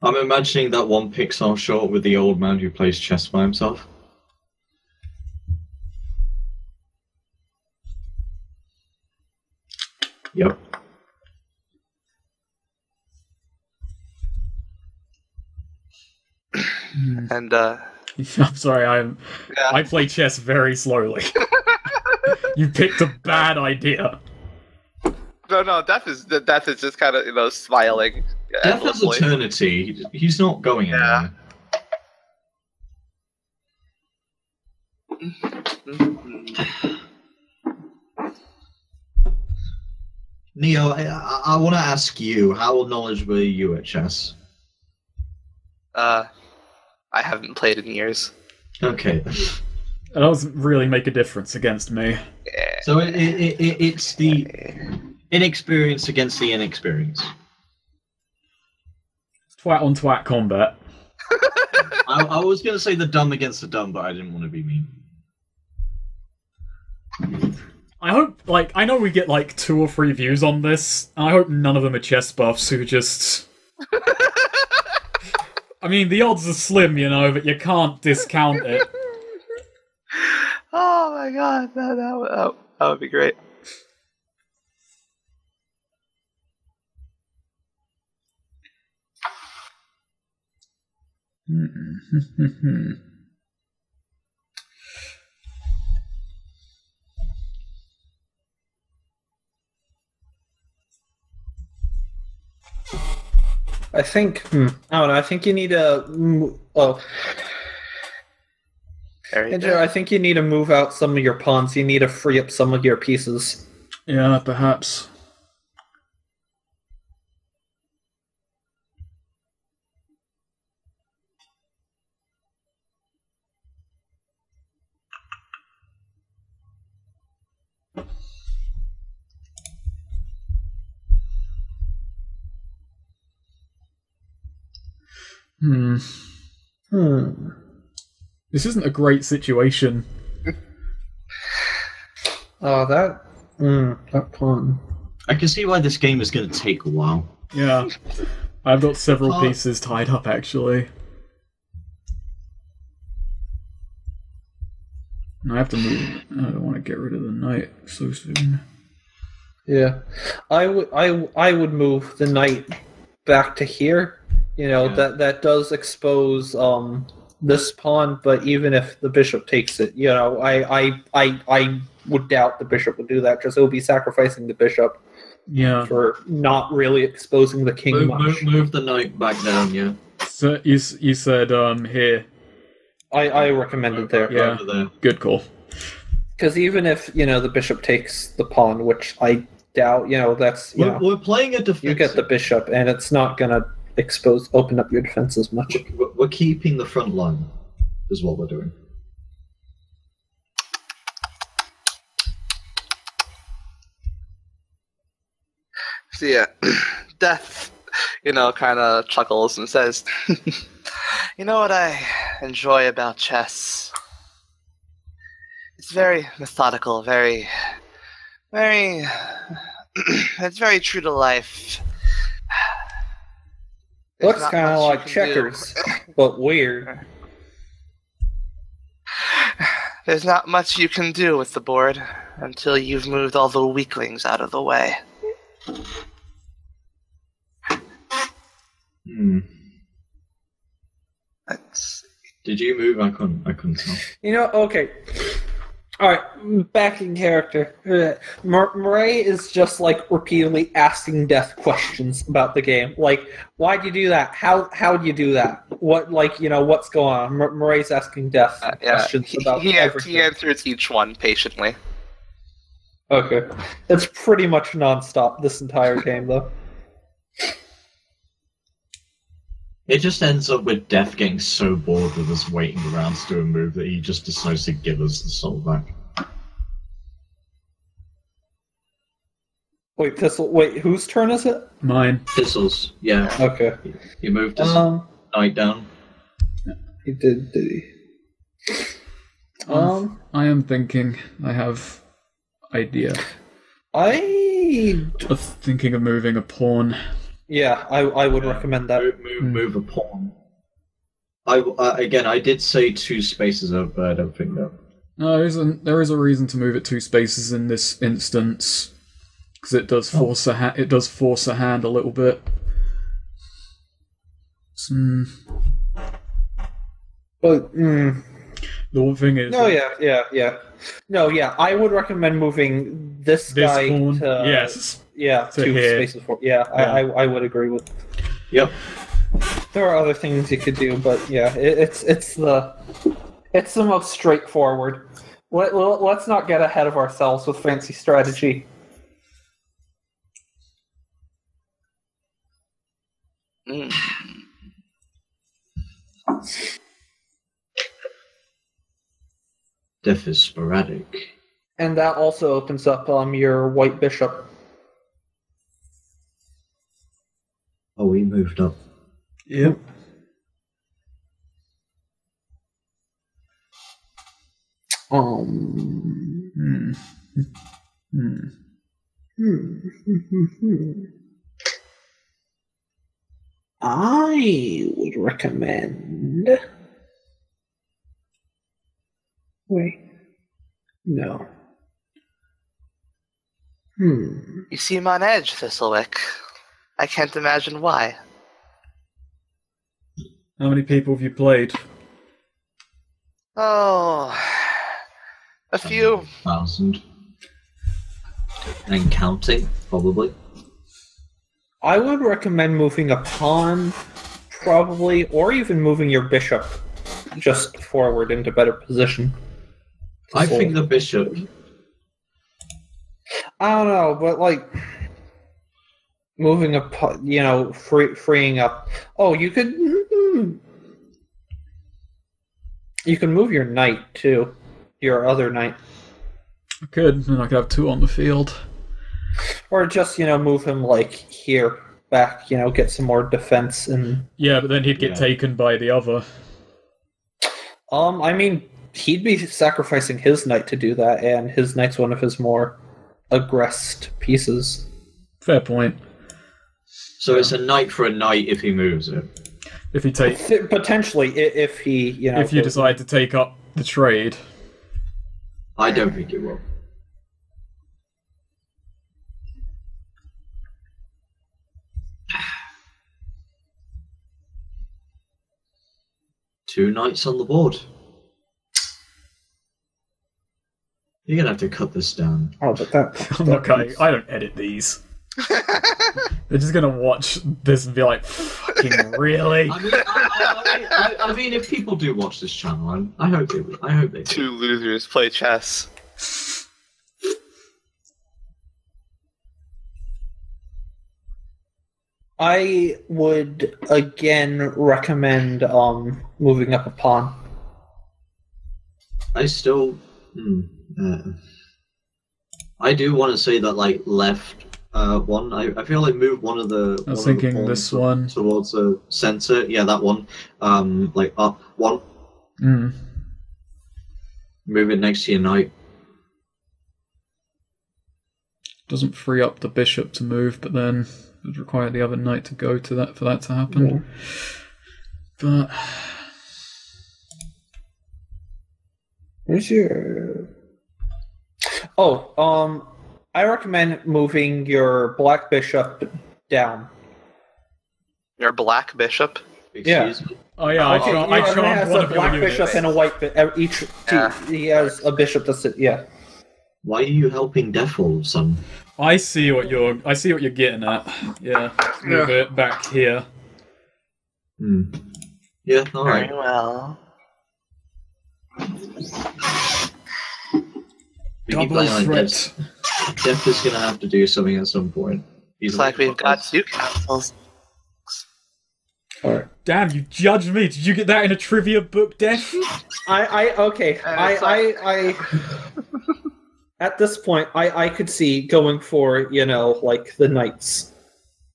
Speaker 4: I'm imagining that one Pixar short with the old man who plays chess by himself. Yep.
Speaker 1: And
Speaker 2: I'm sorry, I play chess very slowly. You picked a bad idea.
Speaker 1: No, Death is just kind of smiling.
Speaker 4: Death has eternity. He's not going anywhere. Neo, I want to ask you, how knowledgeable are you at chess?
Speaker 1: I haven't played in years.
Speaker 4: Okay.
Speaker 2: That doesn't really make a difference against me.
Speaker 1: Yeah.
Speaker 4: So it's the inexperience against the inexperience.
Speaker 2: Twat on twat combat.
Speaker 4: I was going to say the dumb against the dumb, but I didn't want to be mean.
Speaker 2: I hope, I know we get 2 or 3 views on this, and I hope none of them are chess buffs who just... I mean, the odds are slim, but you can't discount it.
Speaker 1: Oh my god, that would be great.
Speaker 3: I think. I don't know. I think you need a. Andrew, I think you need to move out some of your pawns. You need to free up some of your pieces.
Speaker 2: Yeah, perhaps. This isn't a great situation.
Speaker 3: Oh, that pawn.
Speaker 4: I can see why this game is going to take a while.
Speaker 2: Yeah. I've got several pieces tied up, actually. I have to move. I don't want to get rid of the knight so soon.
Speaker 3: Yeah, I would move the knight back to here. That does expose this pawn, but even if the bishop takes it, I would doubt the bishop would do that because it would be sacrificing the bishop.
Speaker 2: Yeah.
Speaker 3: For not really exposing the king much.
Speaker 4: Move the knight back down. Yeah.
Speaker 2: So you said here.
Speaker 3: I recommended there.
Speaker 2: Yeah.
Speaker 4: There.
Speaker 2: Good call.
Speaker 3: Because even if the bishop takes the pawn, which I doubt, that's
Speaker 4: we're playing a defensive.
Speaker 3: You get the bishop, and it's not gonna open up your defenses much.
Speaker 4: We're keeping the front line, is what we're doing.
Speaker 1: So yeah, Death, kind of chuckles and says, "You know what I enjoy about chess? It's very methodical, very, very. It's very true to life.
Speaker 3: Looks kind of like checkers, but weird.
Speaker 1: There's not much you can do with the board until you've moved all the weaklings out of the way."
Speaker 4: Did you move? I couldn't tell.
Speaker 3: Okay. Alright, back in character. Murray is just repeatedly asking Death questions about the game. Why'd you do that? How'd you do that? What, what's going on? Murray's asking Death questions about everything.
Speaker 1: He answers each one patiently.
Speaker 3: Okay. It's pretty much nonstop this entire game, though.
Speaker 4: It just ends up with Death getting so bored with us waiting around to do a move that he just decides to give us the soul back.
Speaker 3: Wait, whose turn is it?
Speaker 2: Mine.
Speaker 4: Thistle's, yeah.
Speaker 3: Okay.
Speaker 4: He moved his knight down.
Speaker 3: He did he?
Speaker 2: I am thinking. I have idea. Just thinking of moving a pawn.
Speaker 3: Yeah, I would recommend that.
Speaker 4: Move a pawn. I did say 2 spaces up, but I don't think that.
Speaker 2: No, there is a reason to move it 2 spaces in this instance, because it does force a hand a little bit.
Speaker 3: But
Speaker 2: the one thing is.
Speaker 3: No, yeah. No, yeah. I would recommend moving this guy
Speaker 2: pawn,
Speaker 3: to.
Speaker 2: Yes.
Speaker 3: Yeah,
Speaker 2: to
Speaker 3: 2
Speaker 2: here.
Speaker 3: spaces for. Yeah, I would agree with.
Speaker 4: Yep.
Speaker 3: There are other things you could do, but yeah, it's the most straightforward. Let's not get ahead of ourselves with fancy strategy.
Speaker 4: Death is sporadic.
Speaker 3: And that also opens up your white bishop.
Speaker 4: Oh, we moved up.
Speaker 2: Yep.
Speaker 3: I would recommend. Wait. No.
Speaker 1: You seem on edge, Thistlewick. I can't imagine why.
Speaker 2: How many people have you played?
Speaker 1: Oh, a few.
Speaker 4: 1,000. And counting, probably.
Speaker 3: I would recommend moving a pawn, probably, or even moving your bishop just forward into better position.
Speaker 4: I think the bishop.
Speaker 3: I don't know, but moving a freeing up. Oh, you could move your knight too, your other knight.
Speaker 2: I could, and I could have 2 on the field.
Speaker 3: Or just move him here back, get some more defense. And
Speaker 2: yeah, but then he'd get taken by the other.
Speaker 3: I mean, he'd be sacrificing his knight to do that, and his knight's one of his more aggressed pieces.
Speaker 2: Fair point.
Speaker 4: So it's a knight for a knight if he moves it.
Speaker 2: If he takes
Speaker 3: potentially, if he,
Speaker 2: if you decide to take up the trade.
Speaker 4: I don't think it will. Two knights on the board. You're gonna have to cut this down.
Speaker 3: Oh, but that...
Speaker 2: I'm not cutting. I don't edit these. They're just gonna watch this and be like, "Fucking really?"
Speaker 4: I mean, if people do watch this channel, I hope they will. I hope they do.
Speaker 1: Two losers play chess.
Speaker 3: I would again recommend moving up a pawn.
Speaker 4: I still, I do want to say that left one. I feel like move one of the.
Speaker 2: I was thinking this one
Speaker 4: towards the center. Yeah, that one. Up one.
Speaker 2: Mm.
Speaker 4: Move it next to your knight.
Speaker 2: Doesn't free up the bishop to move, but then it would require the other knight to go to that for that to happen.
Speaker 3: Yeah.
Speaker 2: But
Speaker 3: where's your? Oh, I recommend moving your black bishop down.
Speaker 1: Your black bishop?
Speaker 3: Yeah.
Speaker 2: Oh yeah, I charmed
Speaker 3: has
Speaker 2: one
Speaker 3: a
Speaker 2: of your
Speaker 3: black
Speaker 2: units.
Speaker 3: bishop and a white each. He has a bishop that's yeah.
Speaker 4: Why are you helping Deathwolf, son?
Speaker 2: I see what you're getting at. Yeah, move it back here.
Speaker 4: Yeah, all right.
Speaker 1: Very well.
Speaker 4: We keep playing like this. Death is gonna have to do something at some point.
Speaker 1: It's like we've got two castles.
Speaker 3: Alright.
Speaker 2: Damn, you judged me. Did you get that in a trivia book, Death?
Speaker 3: I at this point, I could see going for, the knights,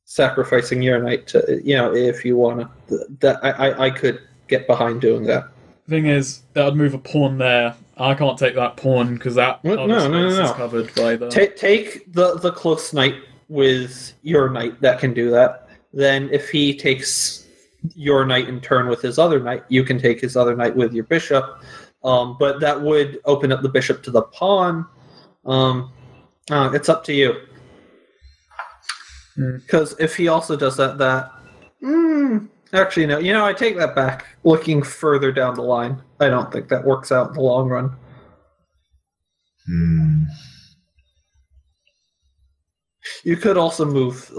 Speaker 3: sacrificing your knight to, if you want to. I could get behind doing that.
Speaker 2: Thing is, that would move a pawn there. I can't take that pawn because that other space is covered by the...
Speaker 3: Take the close knight with your knight that can do that. Then if he takes your knight in turn with his other knight, you can take his other knight with your bishop. But that would open up the bishop to the pawn. It's up to you. Because if he also does that... Actually, no. I take that back. Looking further down the line, I don't think that works out in the long run. You could also move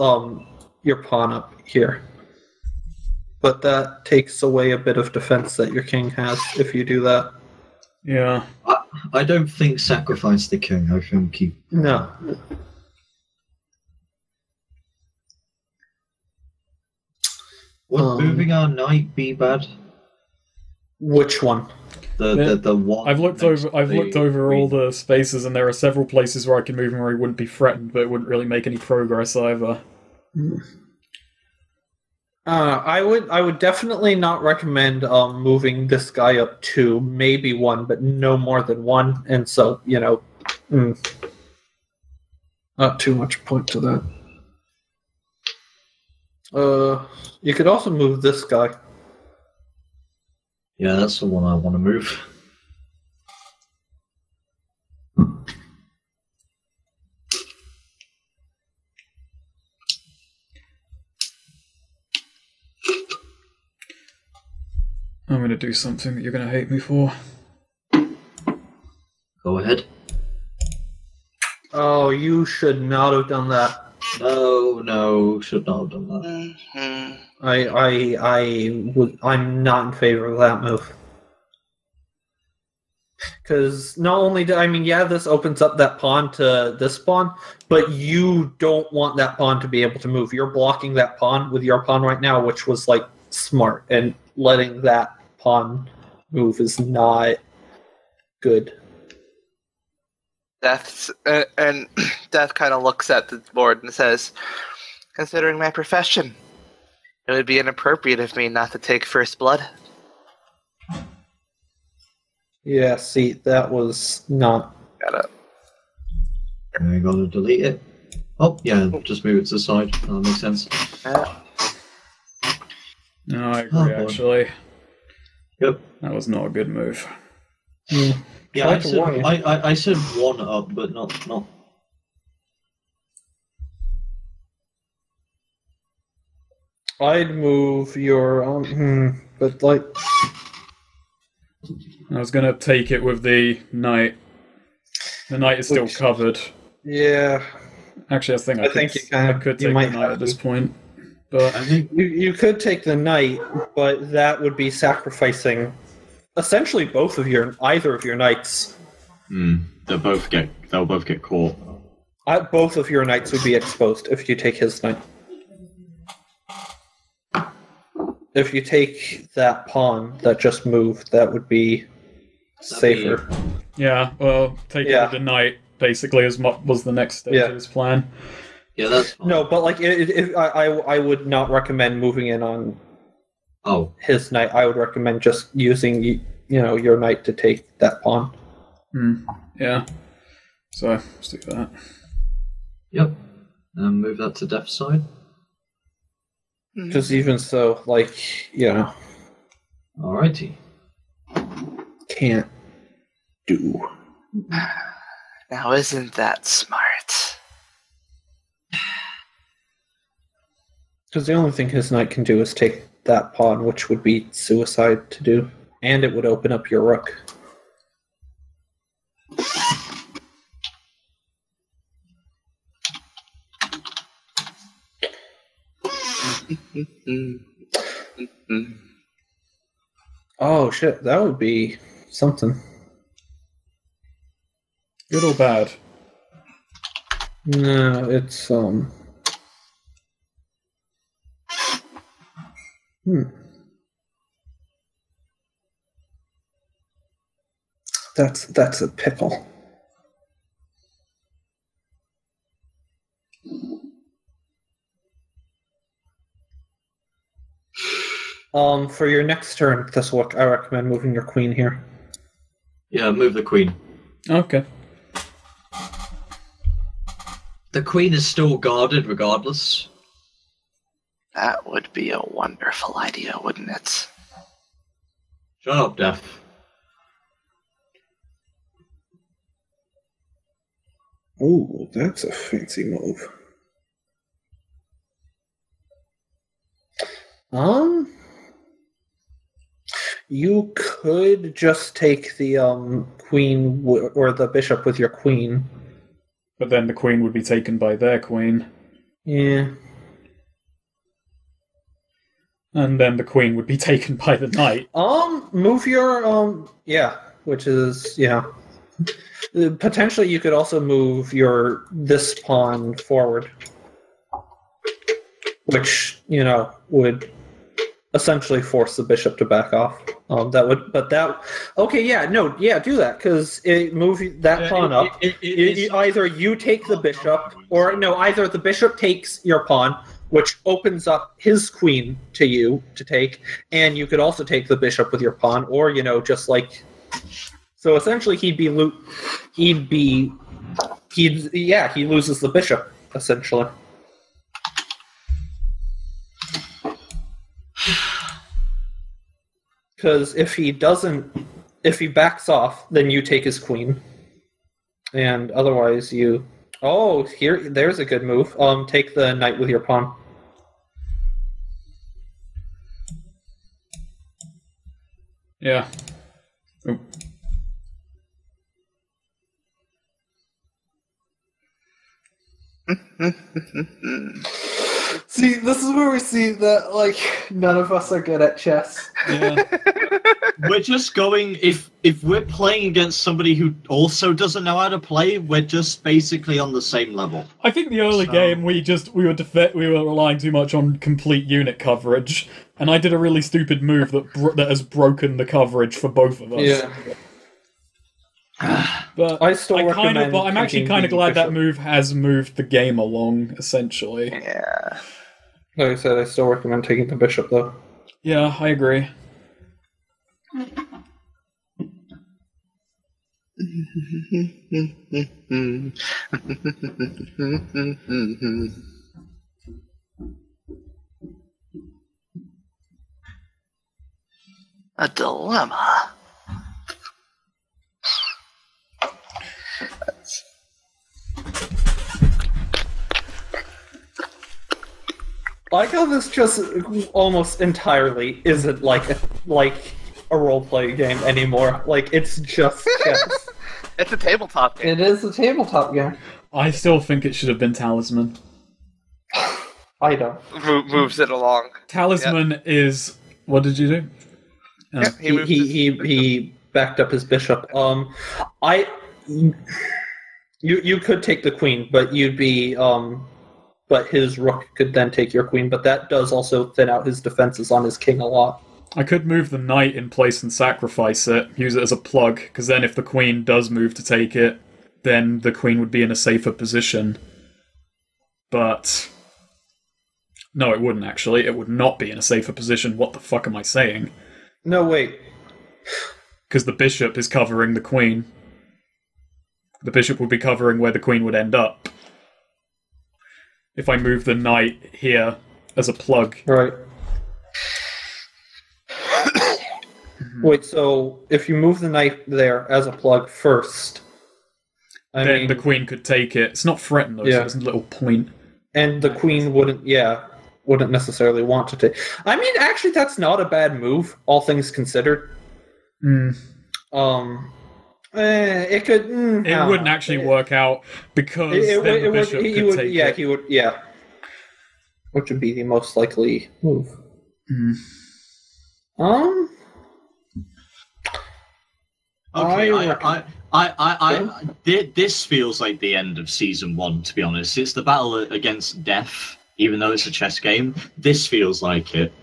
Speaker 3: your pawn up here. But that takes away a bit of defense that your king has if you do that.
Speaker 2: Yeah.
Speaker 4: I don't think sacrifice the king. I think keep...
Speaker 3: No.
Speaker 4: Would moving our knight be bad?
Speaker 3: Which one?
Speaker 4: The one.
Speaker 2: I've looked over all the spaces, and there are several places where I can move him where he wouldn't be threatened, but it wouldn't really make any progress either.
Speaker 3: I would definitely not recommend moving this guy up to maybe one, but no more than one. And so, not too much point to that. You could also move this guy.
Speaker 4: Yeah, that's the one I want to move.
Speaker 2: I'm going to do something that you're going to hate me for.
Speaker 4: Go ahead.
Speaker 3: Oh, you should not have done that.
Speaker 4: No, should not have done that.
Speaker 3: I'm not in favor of that move. Because not only this opens up that pawn to this pawn, but you don't want that pawn to be able to move. You're blocking that pawn with your pawn right now, which was smart, and letting that pawn move is not good.
Speaker 1: Death kind of looks at the board and says, Considering my profession, it would be inappropriate of me not to take first blood.
Speaker 3: Yeah, see, that was not...
Speaker 1: Got it.
Speaker 4: I gotta delete it. Oh, yeah, just move it to the side. That makes sense.
Speaker 2: No, I agree, actually.
Speaker 4: Yep.
Speaker 2: That was not a good move.
Speaker 4: Yeah, I said one up, but not.
Speaker 3: I'd move your... but, like...
Speaker 2: I was going to take it with the knight. The knight is still covered.
Speaker 3: Yeah.
Speaker 2: Actually, I think I could take the knight at this point. But
Speaker 4: I think
Speaker 3: you could take the knight, but that would be sacrificing essentially either of your knights.
Speaker 4: they'll both get caught.
Speaker 3: Both of your knights would be exposed if you take his knight. If you take that pawn that just moved, that would be safer.
Speaker 2: Yeah, well, taking with the knight basically was the next stage of his plan.
Speaker 4: Yeah, that's fine.
Speaker 3: No, but like, I would not recommend moving in on his knight. I would recommend just using your knight to take that pawn.
Speaker 2: Yeah. So let's do that.
Speaker 4: Yep. And move that to depth side.
Speaker 3: Because even so, like,
Speaker 4: Alrighty.
Speaker 3: Can't do.
Speaker 1: Now, isn't that smart?
Speaker 3: Because the only thing his knight can do is take that pawn, which would be suicide to do. And it would open up your rook. Oh shit, that would be something.
Speaker 2: Good or bad?
Speaker 3: No, it's That's a pickle. For your next turn, Thistlewick, I recommend moving your queen here.
Speaker 4: Yeah, move the queen.
Speaker 2: Okay.
Speaker 4: The queen is still guarded regardless.
Speaker 1: That would be a wonderful idea, wouldn't it?
Speaker 4: Shut up, Def.
Speaker 3: Ooh, that's a fancy move. You could just take the queen or the bishop with your queen.
Speaker 2: But then the queen would be taken by their queen.
Speaker 3: Yeah.
Speaker 2: And then the queen would be taken by the knight.
Speaker 3: Move your which is potentially you could also move this pawn forward, which would essentially force the bishop to back off. Do that because it move that pawn up. Either you take the bishop, or either the bishop takes your pawn, which opens up his queen to you to take, and you could also take the bishop with your pawn, or just like. So essentially, he loses the bishop essentially. Because if he backs off, then you take his queen, and otherwise you. Oh, there's a good move. Take the knight with your pawn.
Speaker 2: Yeah. Ooh.
Speaker 3: See, this is where we see that, none of us are good at chess.
Speaker 2: Yeah.
Speaker 4: We're just going, if we're playing against somebody who also doesn't know how to play, we're just basically on the same level.
Speaker 2: I think the early game we were relying too much on complete unit coverage, and I did a really stupid move that has broken the coverage for both of us.
Speaker 3: Yeah.
Speaker 2: But
Speaker 3: I still recommend.
Speaker 2: But I'm actually kind of glad that move has moved the game along. Essentially,
Speaker 1: Yeah.
Speaker 3: Like I said, I still recommend taking the bishop, though.
Speaker 2: Yeah, I agree.
Speaker 1: A dilemma.
Speaker 3: I like how this just almost entirely isn't like a role-playing game anymore. Like, it's just chess.
Speaker 1: It's a tabletop game.
Speaker 3: It is a tabletop game.
Speaker 2: I still think it should have been Talisman.
Speaker 3: I don't.
Speaker 1: Moves it along.
Speaker 2: Talisman is... What did you do?
Speaker 1: Yep,
Speaker 3: He backed up his bishop. You could take the queen, but you'd be but his rook could then take your queen, but that does also thin out his defenses on his king a lot.
Speaker 2: I could move the knight in place and sacrifice it, use it as a plug, because then if the queen does move to take it, then the queen would be in a safer position. But... No, it wouldn't, actually. It would not be in a safer position. What the fuck am I saying?
Speaker 3: No, wait.
Speaker 2: Because the bishop is covering the queen. The bishop would be covering where the queen would end up. If I move the knight here as a plug.
Speaker 3: Right. Wait, so if you move the knight there as a plug first...
Speaker 2: then the queen could take it. It's not threatened, though, so there's a little point.
Speaker 3: And the queen wouldn't necessarily want to take... I mean, actually, that's not a bad move, all things considered.
Speaker 2: Mm.
Speaker 3: It could...
Speaker 2: it wouldn't actually work out, because the bishop could take it.
Speaker 3: He would, yeah. Which would be the most likely move.
Speaker 2: Mm.
Speaker 4: Okay, this feels like the end of Season 1, to be honest. It's the battle against death, even though it's a chess game. This feels like it.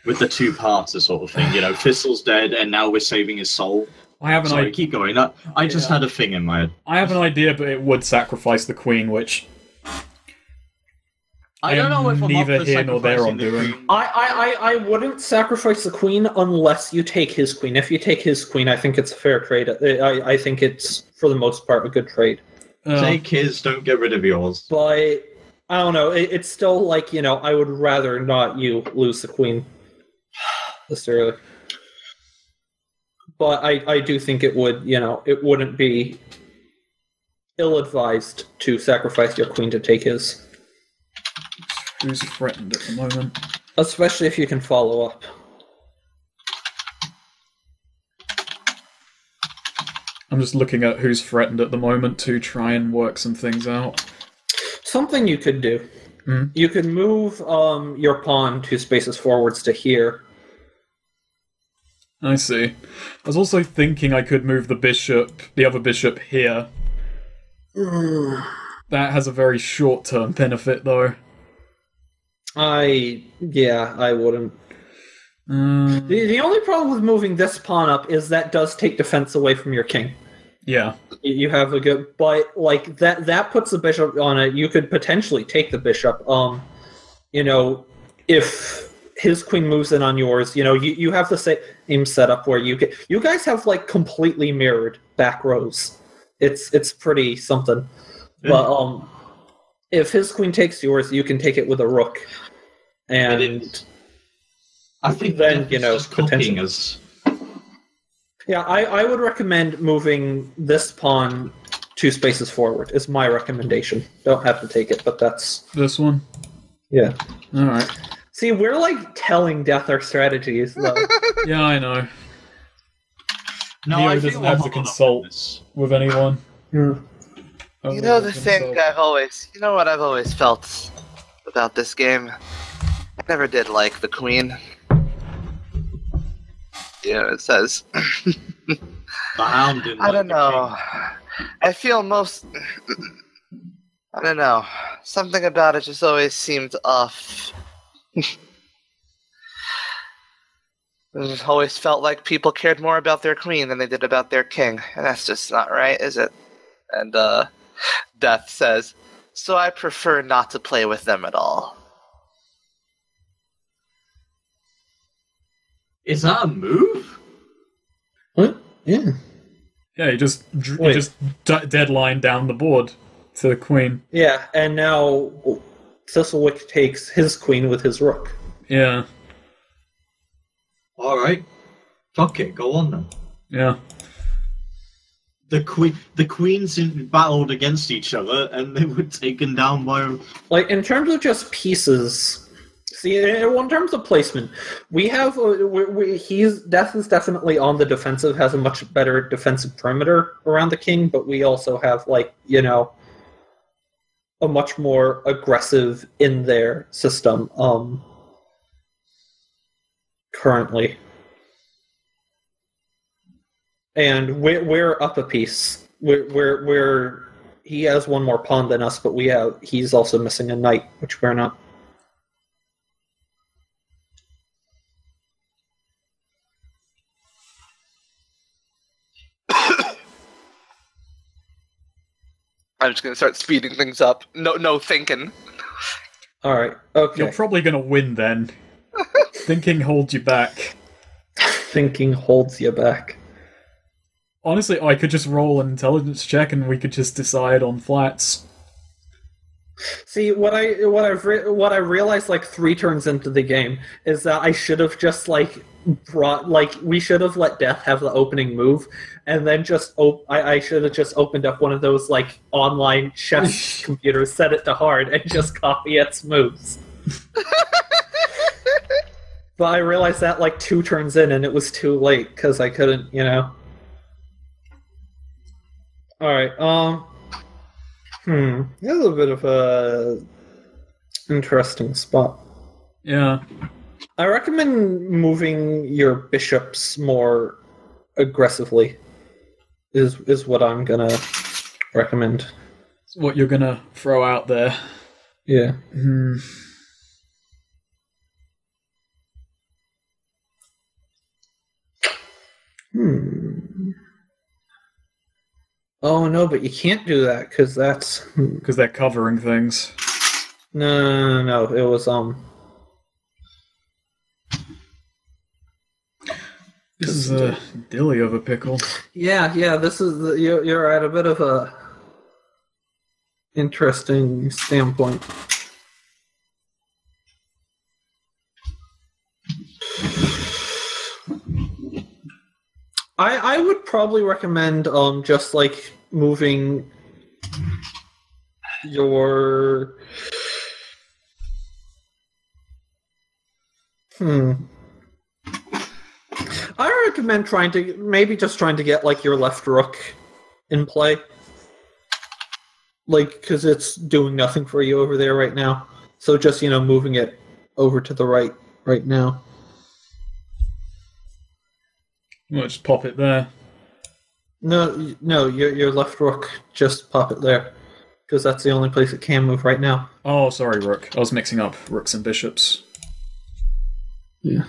Speaker 4: With the two-parter sort of thing. You know, Thistle's dead, and now we're saving his soul.
Speaker 2: I have an idea.
Speaker 4: Keep going. I just had a thing in my head.
Speaker 2: I have an idea, but it would sacrifice the queen, which...
Speaker 4: I don't know if I'm
Speaker 2: neither here nor there on doing.
Speaker 3: I wouldn't sacrifice the queen unless you take his queen. If you take his queen, I think it's a fair trade. I think it's, for the most part, a good trade.
Speaker 4: Take his, don't get rid of yours.
Speaker 3: But, I don't know, it's still like, you know, I would rather not you lose the queen this early. But I do think it would, you know, it wouldn't be ill-advised to sacrifice your queen to take his.
Speaker 2: Who's threatened at the moment?
Speaker 3: Especially if you can follow up.
Speaker 2: I'm just looking at who's threatened at the moment to try and work some things out.
Speaker 3: Something you could do.
Speaker 2: Mm.
Speaker 3: You could move your pawn 2 spaces forwards to here.
Speaker 2: I see. I was also thinking I could move the other bishop here. That has a very short-term benefit, though.
Speaker 3: I wouldn't. The only problem with moving this pawn up is that does take defense away from your king.
Speaker 2: Yeah.
Speaker 3: You have a good... But, like, that puts the bishop on it. You could potentially take the bishop. You know, if his queen moves in on yours, you know, you have the same setup where you guys have, like, completely mirrored back rows. It's pretty something. Yeah. But, if his queen takes yours, you can take it with a rook. And
Speaker 4: I think
Speaker 3: then, you know,
Speaker 4: just copying us.
Speaker 3: Yeah, I would recommend moving this pawn 2 spaces forward, is my recommendation. Don't have to take it, but that's...
Speaker 2: This one?
Speaker 3: Yeah.
Speaker 2: Alright.
Speaker 3: See, we're like telling Death our strategies, though.
Speaker 2: Yeah, I know.
Speaker 4: No,
Speaker 2: Neo
Speaker 4: I
Speaker 2: doesn't have to consult with anyone.
Speaker 3: Yeah.
Speaker 1: You know the thing you know what I've always felt about this game? I never did like the queen. Yeah, it says.
Speaker 4: The hound didn't
Speaker 1: I don't know. I feel I don't know. Something about it just always seemed off. It always felt like people cared more about their queen than they did about their king, and that's just not right, is it? And Death says, so I prefer not to play with them at all.
Speaker 4: Is that a move?
Speaker 3: What? Yeah.
Speaker 2: Yeah, he just deadline down the board to the queen.
Speaker 3: Yeah, and now Thistlewick takes his queen with his rook.
Speaker 2: Yeah.
Speaker 4: Alright. Fuck it, go on then.
Speaker 2: Yeah.
Speaker 4: The queens battled against each other and they were taken down by...
Speaker 3: Like, in terms of just pieces... See, in terms of placement, we have... Death is definitely on the defensive, has a much better defensive perimeter around the king, but we also have, like, you know, a much more aggressive in-there system, currently. And we're up a piece. We're he has one more pawn than us, but he's also missing a knight, which we're not.
Speaker 1: I'm just gonna start speeding things up. No thinking.
Speaker 3: All right. Okay.
Speaker 2: You're probably gonna win then. Thinking holds you back.
Speaker 3: Thinking holds you back.
Speaker 2: Honestly, I could just roll an intelligence check and we could just decide on flats.
Speaker 3: See, what I realized like 3 turns into the game is that I should have just we should have let Death have the opening move, and then I should have just opened up one of those like online chess computers, set it to hard, and just copy its moves. But I realized that like 2 turns in, and it was too late because I couldn't, you know. All right. That's a bit of a interesting spot.
Speaker 2: Yeah.
Speaker 3: I recommend moving your bishops more aggressively. Is what I'm gonna recommend.
Speaker 2: What you're gonna throw out there.
Speaker 3: Yeah. Oh no, but you can't do that because that's
Speaker 2: because they're covering things.
Speaker 3: No. It was
Speaker 2: This is a dilly of a pickle.
Speaker 3: Yeah. This is you're at a bit of a interesting standpoint. I would probably recommend just like moving your I recommend trying to get like your left rook in play, like because it's doing nothing for you over there right now. So just moving it over to the right now.
Speaker 2: We'll just pop it there.
Speaker 3: No, your left rook, just pop it there. Because that's the only place it can move right now.
Speaker 2: Oh, sorry, rook. I was mixing up rooks and bishops.
Speaker 3: Yeah.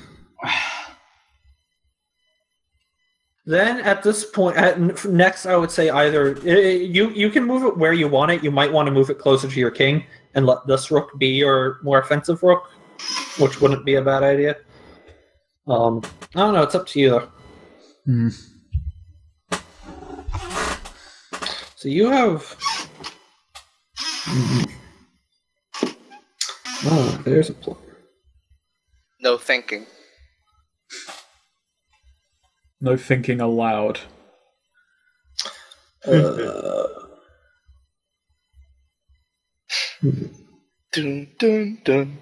Speaker 3: Then at this point, next I would say either you can move it where you want it. You might want to move it closer to your king and let this rook be your more offensive rook, which wouldn't be a bad idea. I don't know. It's up to you though. So you have... Oh, there's a player.
Speaker 1: No thinking.
Speaker 2: No thinking aloud.
Speaker 1: Dun, dun, dun, dun,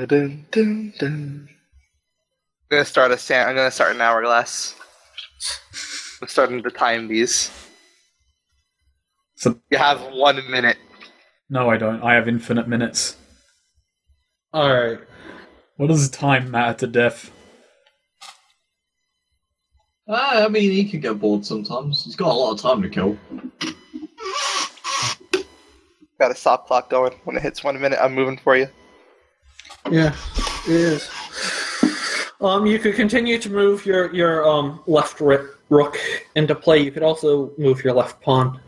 Speaker 1: dun, dun, dun. I'm gonna start an hourglass. I'm starting to time these.
Speaker 2: So
Speaker 1: you have 1 minute.
Speaker 2: No, I don't. I have infinite minutes.
Speaker 3: Alright.
Speaker 2: What does time matter to Death?
Speaker 4: I mean, he can get bored sometimes. He's got a lot of time to kill.
Speaker 1: Got a stop clock going. When it hits 1 minute, I'm moving for you.
Speaker 3: Yeah, it is. You could continue to move your left rook into play. You could also move your left pawn.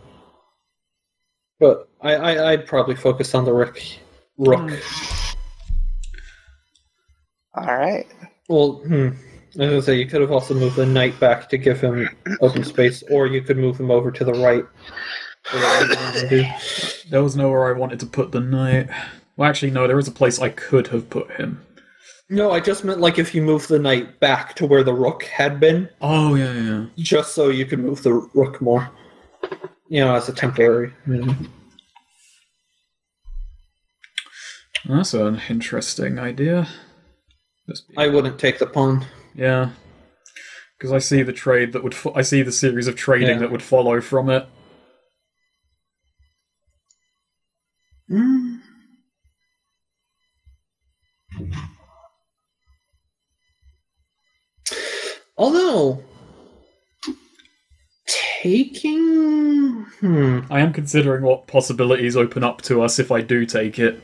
Speaker 3: But I'd probably focus on the rook.
Speaker 1: All right.
Speaker 3: Well, I was going to say, you could have also moved the knight back to give him open space, or you could move him over to the right.
Speaker 2: There was nowhere I wanted to put the knight. Well, actually, no, there is a place I could have put him.
Speaker 3: No, I just meant like if you move the knight back to where the rook had been.
Speaker 2: Oh, yeah.
Speaker 3: Just so you could move the rook more. As a temporary.
Speaker 2: That's an interesting idea.
Speaker 3: I wouldn't take the pawn.
Speaker 2: Yeah. Because I see the trade that would... I see the series of trading that would follow from it.
Speaker 3: Although, taking...
Speaker 2: I am considering what possibilities open up to us if I do take it.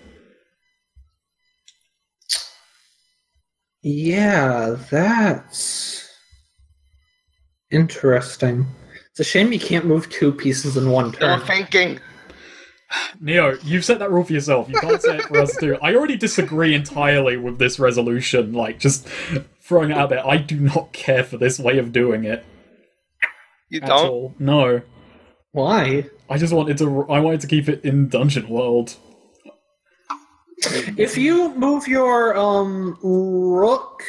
Speaker 3: Yeah, that's interesting. It's a shame you can't move two pieces in one turn.
Speaker 1: You're thinking.
Speaker 2: Neo, you've set that rule for yourself. You can't say it for us too. I already disagree entirely with this resolution. Just throwing it out there. I do not care for this way of doing it.
Speaker 1: You
Speaker 2: at
Speaker 1: don't?
Speaker 2: all. No.
Speaker 3: Why?
Speaker 2: I just wanted to. I wanted to keep it in Dungeon World.
Speaker 3: If you move your rook,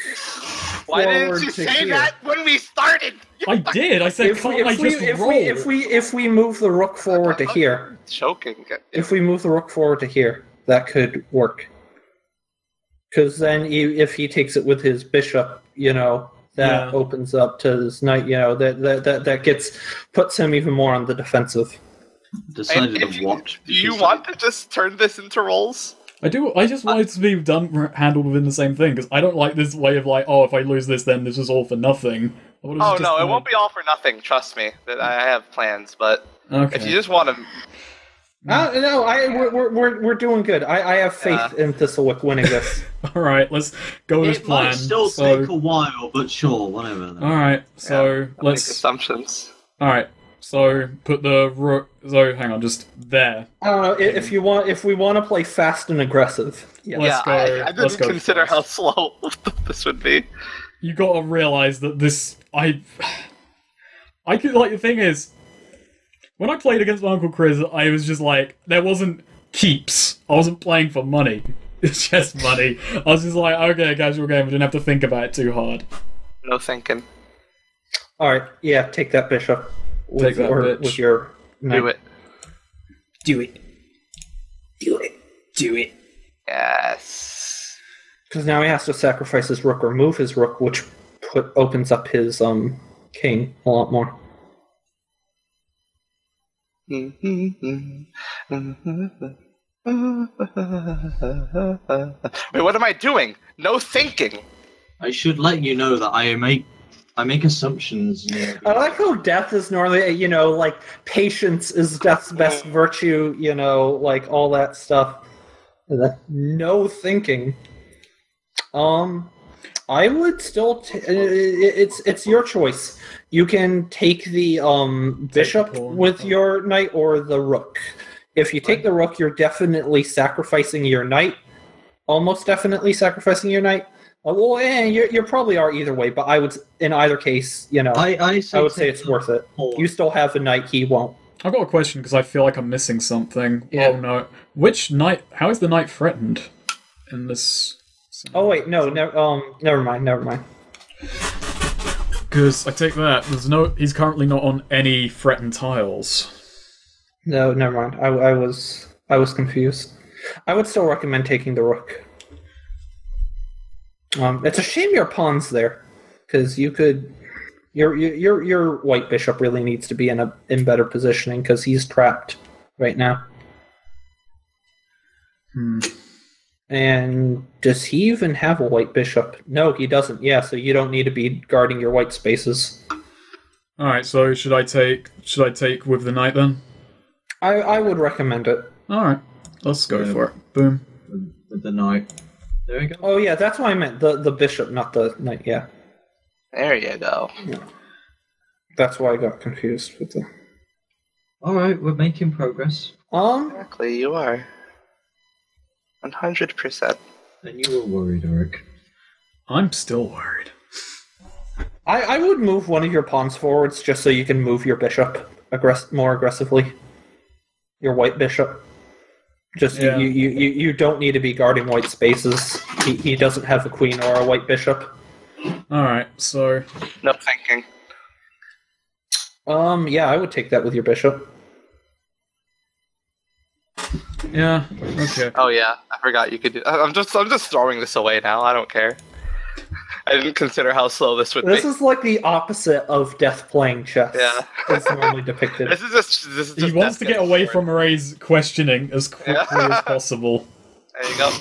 Speaker 1: why didn't you say that when we started?
Speaker 2: I did. I said,
Speaker 3: if we move the rook forward to here,
Speaker 1: choking.
Speaker 3: If we move the rook forward to here, that could work. Because then, if he takes it with his bishop, that opens up to his knight. That puts him even more on the defensive.
Speaker 4: Decided to watch.
Speaker 1: Do you want to just turn this into rolls?
Speaker 2: I do. I just want it to be handled within the same thing, because I don't like this way of if I lose this, then this is all for nothing.
Speaker 1: Oh no, it won't be all for nothing. Trust me, that I have plans. But if you just want to,
Speaker 3: no, we're doing good. I have faith in Thistlewick winning this.
Speaker 2: All right, let's go with this plan.
Speaker 4: It might still take a while, but sure, whatever.
Speaker 2: All right, so let's
Speaker 1: make assumptions.
Speaker 2: All right. So put the rook. So hang on, just there.
Speaker 3: I don't know if we want to play fast and aggressive.
Speaker 1: I didn't consider how slow this would be.
Speaker 2: You gotta realize that this. I could the thing is, when I played against my Uncle Chris, I was just there wasn't keeps. I wasn't playing for money. It's just money. I was just okay, casual game. I didn't have to think about it too hard.
Speaker 1: No thinking.
Speaker 3: All right, take that bishop.
Speaker 2: Take that bitch.
Speaker 3: With your knight.
Speaker 1: Do it.
Speaker 3: Do it.
Speaker 1: Yes.
Speaker 3: Because now he has to sacrifice his rook or move his rook, which opens up his king a lot more.
Speaker 1: Wait, what am I doing? No thinking.
Speaker 4: I should let you know that I make assumptions.
Speaker 3: I like how death is normally, patience is death's best virtue, all that stuff. No thinking. I would still. It's your choice. You can take the bishop with your knight or the rook. If you take the rook, you're definitely sacrificing your knight. Almost definitely sacrificing your knight. You probably are either way, but I would, in either case, I would say it's worth it. You still have a knight, he won't.
Speaker 2: I've got a question because I feel like I'm missing something.
Speaker 3: Yeah.
Speaker 2: Oh no. Which knight? How is the knight threatened in this?
Speaker 3: Oh wait, no, never mind.
Speaker 2: Because I take that he's currently not on any threatened tiles.
Speaker 3: No, never mind. I was confused. I would still recommend taking the rook. It's a shame your pawn's there, because you could. Your white bishop really needs to be in better positioning because he's trapped right now. And does he even have a white bishop? No, he doesn't. Yeah, so you don't need to be guarding your white spaces.
Speaker 2: All right. So should I take with the knight then?
Speaker 3: I would recommend it.
Speaker 2: All right. Let's go for it. Boom.
Speaker 4: With the knight. There we go.
Speaker 3: Oh yeah, that's what I meant. The bishop, not the knight. Yeah.
Speaker 1: There you go.
Speaker 3: Yeah. That's why I got confused with the.
Speaker 4: All right, we're making progress.
Speaker 1: Exactly, you are. 100%.
Speaker 4: And you were worried, Eric.
Speaker 2: I'm still worried.
Speaker 3: I would move one of your pawns forwards just so you can move your bishop more aggressively. Your white bishop. Just you don't need to be guarding white spaces. He doesn't have a queen or a white bishop.
Speaker 2: Alright, so...
Speaker 1: No thinking.
Speaker 3: Yeah, I would take that with your bishop.
Speaker 2: Yeah, okay.
Speaker 1: Oh yeah, I forgot you could do. I'm just throwing this away now. I don't care. I didn't consider how slow this would be.
Speaker 3: This is like the opposite of death playing chess.
Speaker 1: Yeah.
Speaker 3: It's normally depicted.
Speaker 1: This is just
Speaker 2: He wants to get away from Ray's questioning as quickly as possible.
Speaker 1: There you go.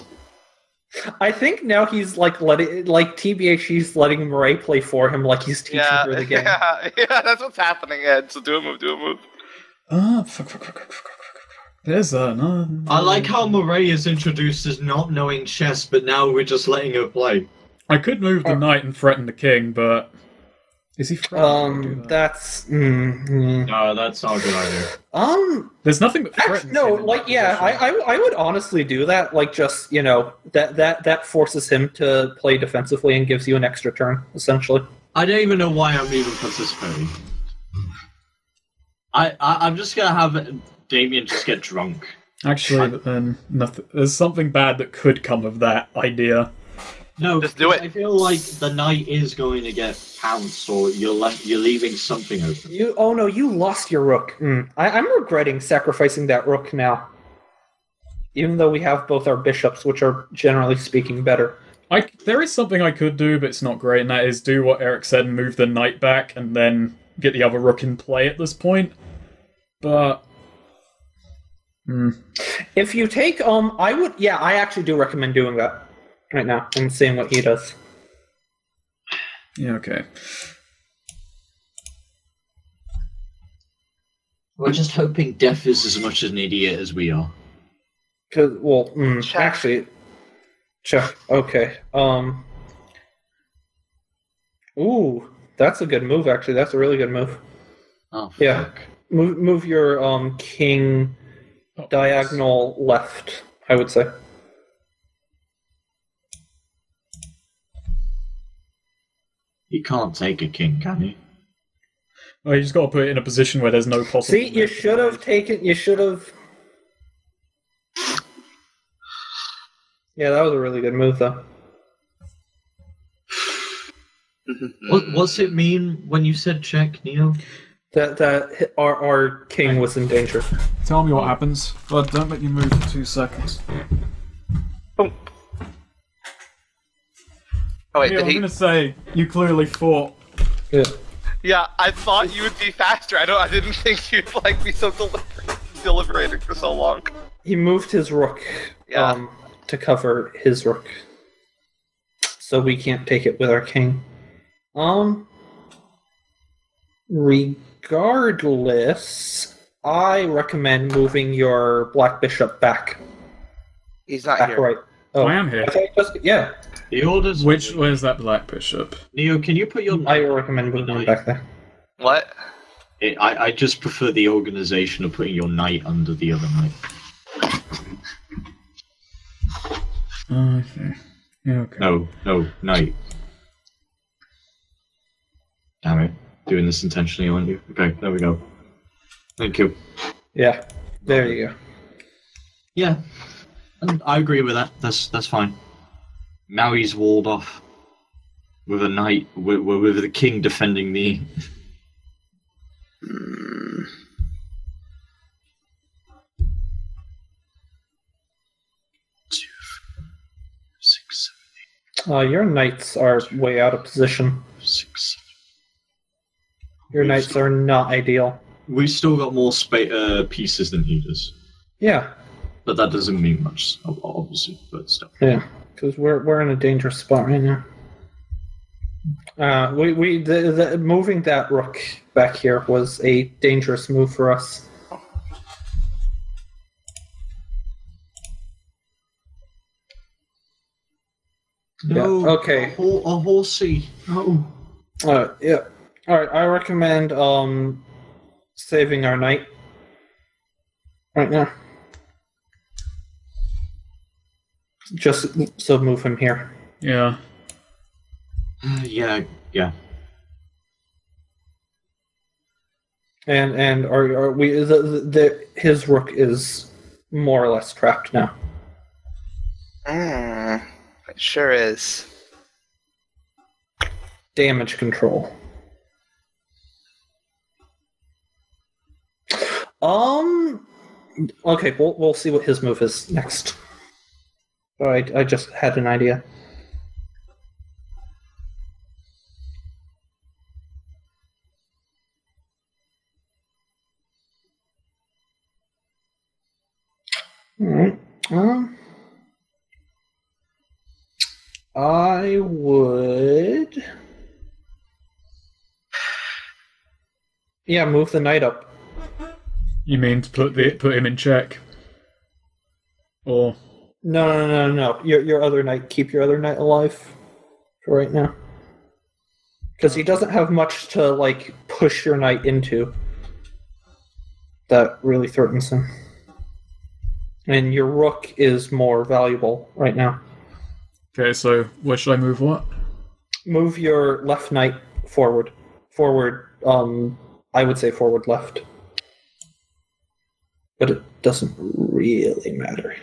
Speaker 3: I think now he's TBH, he's letting Murray play for him like he's teaching her the game.
Speaker 1: Yeah, that's what's happening, Ed. So do a move.
Speaker 2: Fuck. There's no.
Speaker 4: I like how Murray is introduced as not knowing chess, but now we're just letting her play.
Speaker 2: I could move the knight and threaten the king, but is he threatening?
Speaker 3: That's
Speaker 4: No, that's not a good idea.
Speaker 2: There's nothing that threatens.
Speaker 3: No,
Speaker 2: him
Speaker 3: like I would honestly do that. Like just that forces him to play defensively and gives you an extra turn essentially.
Speaker 4: I don't even know why I'm even participating. I'm just gonna have Damien just get drunk.
Speaker 2: Actually, but then nothing. There's something bad that could come of that idea.
Speaker 4: No,
Speaker 1: just do it.
Speaker 4: I feel like the knight is going to get pounced, or you're leaving something open.
Speaker 3: You lost your rook. I'm regretting sacrificing that rook now. Even though we have both our bishops, which are generally speaking better.
Speaker 2: There is something I could do, but it's not great, and that is do what Eric said and move the knight back, and then get the other rook in play at this point. But
Speaker 3: if you take I actually do recommend doing that right now and seeing what he does.
Speaker 2: Yeah, okay.
Speaker 4: We're just hoping Def is as much an idiot as we are.
Speaker 3: Actually, check. Okay. Ooh, that's a good move. Actually, that's a really good move.
Speaker 4: Oh, fuck.
Speaker 3: Yeah. Move your king diagonal left, I would say.
Speaker 4: You can't take a king, can you?
Speaker 2: Well, you just got to put it in a position where there's no possible...
Speaker 3: See, you should have taken... You should have... Yeah, that was a really good move, though.
Speaker 4: What's it mean when you said check, Neo?
Speaker 3: That our king was in danger.
Speaker 2: Tell me what happens, but don't let you move for 2 seconds.
Speaker 1: Oh wait,
Speaker 2: I'm gonna say you clearly fought.
Speaker 3: Yeah.
Speaker 1: Yeah, I thought you would be faster. I didn't think you'd be so deliberating for so long.
Speaker 3: He moved his rook to cover his rook, so we can't take it with our king. Regardless, I recommend moving your black bishop back.
Speaker 1: He's not
Speaker 3: back
Speaker 1: here.
Speaker 3: Right. Oh,
Speaker 2: I am here.
Speaker 3: Yeah.
Speaker 4: The orders.
Speaker 2: Where's that black bishop?
Speaker 4: Neo, can you put your...
Speaker 3: I recommend moving him back there.
Speaker 1: What?
Speaker 4: I just prefer the organization of putting your knight under the other knight.
Speaker 2: Okay. Yeah, okay.
Speaker 4: No, knight. Damn it. Doing this intentionally, aren't you? Okay, there we go. Thank you.
Speaker 3: Yeah, there you go.
Speaker 4: Yeah, I agree with that. That's fine. Now he's walled off with a knight, with the king defending the... 2, 6, 7, 8.
Speaker 3: Your knights are way out of position.
Speaker 4: 6, 7.
Speaker 3: Your knights are not ideal.
Speaker 4: We've still got more pieces than he does.
Speaker 3: Yeah.
Speaker 4: But that doesn't mean much, obviously, but still.
Speaker 3: Yeah, because we're in a dangerous spot right now. Moving that rook back here was a dangerous move for us.
Speaker 4: No.
Speaker 3: Yeah, okay.
Speaker 4: A horsey. No.
Speaker 3: Yeah. Alright, I recommend saving our knight right now. Just so move him here.
Speaker 2: Yeah.
Speaker 4: Yeah.
Speaker 3: And are we his rook is more or less trapped now.
Speaker 1: It sure is.
Speaker 3: Damage control. Okay, we'll see what his move is next. Alright, I just had an idea. Alright. I would. Yeah, move the knight up.
Speaker 2: You mean to put him in check? Or
Speaker 3: No. Your other knight. Keep your other knight alive for right now, because he doesn't have much to like push your knight into. That really threatens him. And your rook is more valuable right now.
Speaker 2: okay, so where should I move what?
Speaker 3: Move your left knight forward. Forward. I would say forward left. But it doesn't really matter.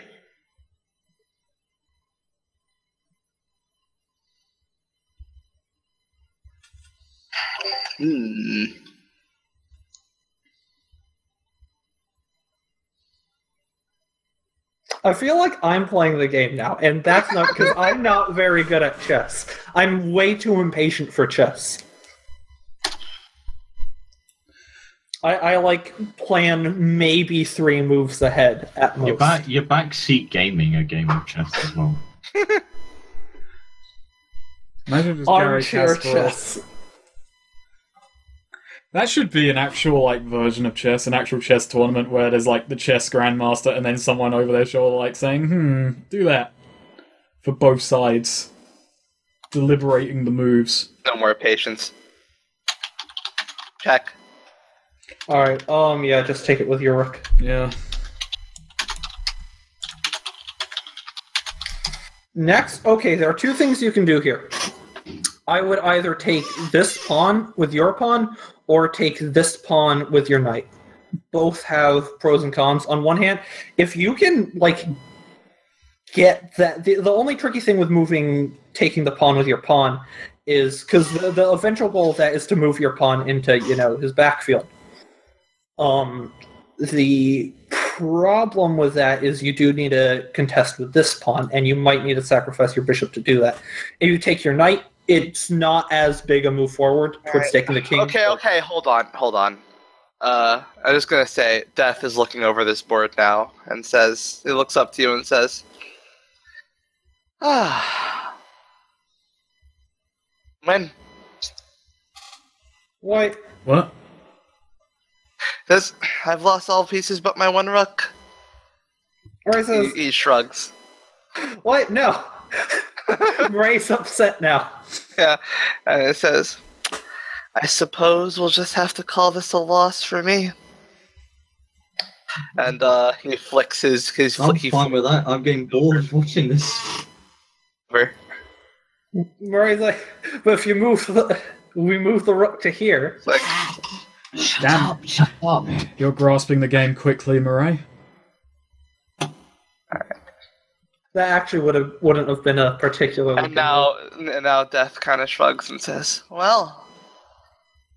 Speaker 3: I feel like I'm playing the game now, and that's not because I'm not very good at chess. I'm way too impatient for chess. I like plan maybe 3 moves ahead at most.
Speaker 4: You're backseat gaming a game of chess as well.
Speaker 2: Imagine just
Speaker 3: Armchair chess.
Speaker 2: That should be an actual like version of chess, an actual chess tournament where there's like the chess grandmaster and then someone over their shoulder like saying, do that. For both sides. Deliberating the moves.
Speaker 1: No more patience. Check.
Speaker 3: Alright, yeah, just take it with your rook.
Speaker 2: Yeah.
Speaker 3: Next, okay, there are 2 things you can do here. I would either take this pawn with your pawn, or take this pawn with your knight. Both have pros and cons. On one hand, if you can, like, get that... The only tricky thing with taking the pawn with your pawn is... Because the eventual goal of that is to move your pawn into, his backfield. The problem with that is you do need to contest with this pawn, and you might need to sacrifice your bishop to do that. If you take your knight, it's not as big a move forward towards taking the king.
Speaker 1: Okay, hold on. I'm just gonna say, Death is looking over this board now and says, he looks up to you and says, when?
Speaker 3: What?
Speaker 1: Says, I've lost all pieces but my one rook.
Speaker 3: Or says,
Speaker 1: He shrugs.
Speaker 3: What? No. Ray's upset now.
Speaker 1: Yeah, and it says, I suppose we'll just have to call this a loss for me. And he flicks his
Speaker 4: I'm fine with that. I'm getting bored of watching this.
Speaker 3: Ray's like, but if you we move the rook to here.
Speaker 1: Like,
Speaker 2: Damn.
Speaker 4: Shut up.
Speaker 2: You're grasping the game quickly, Murray.
Speaker 3: That actually wouldn't have been a particularly.
Speaker 1: And now Death kind of shrugs and says, "Well,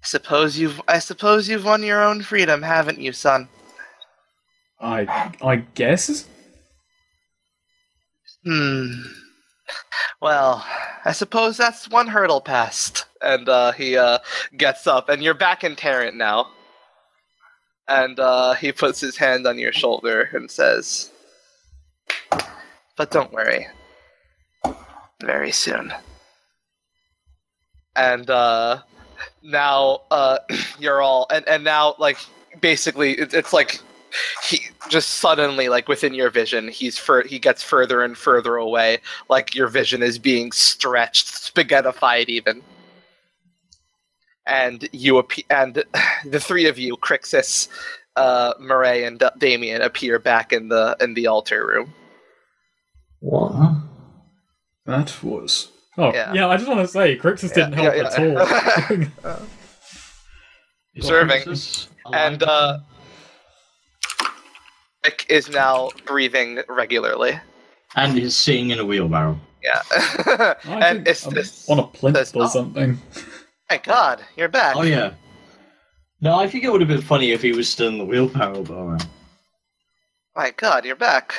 Speaker 1: I suppose you've won your own freedom, haven't you, son?"
Speaker 2: I guess.
Speaker 1: Well, I suppose that's one hurdle passed. And he gets up, and you're back in Tarrant now. And he puts his hand on your shoulder and says, "But don't worry. Very soon." And now you're all... And now, like, basically, it's like just suddenly, like within your vision, he gets further and further away, like your vision is being stretched, spaghettified even. And and the three of you, Crixus, Murray, and Damien, appear back in the altar room.
Speaker 2: What? That was. Oh yeah. I just want to say, Crixus didn't help at all.
Speaker 1: Serving, and Nick is now breathing regularly,
Speaker 4: and he's sitting in a wheelbarrow.
Speaker 1: Yeah, and it's
Speaker 2: on a plinth or something.
Speaker 1: My God, you're back.
Speaker 4: Oh yeah. No, I think it would have been funny if he was still in the wheelbarrow, but alright.
Speaker 1: My God, you're back.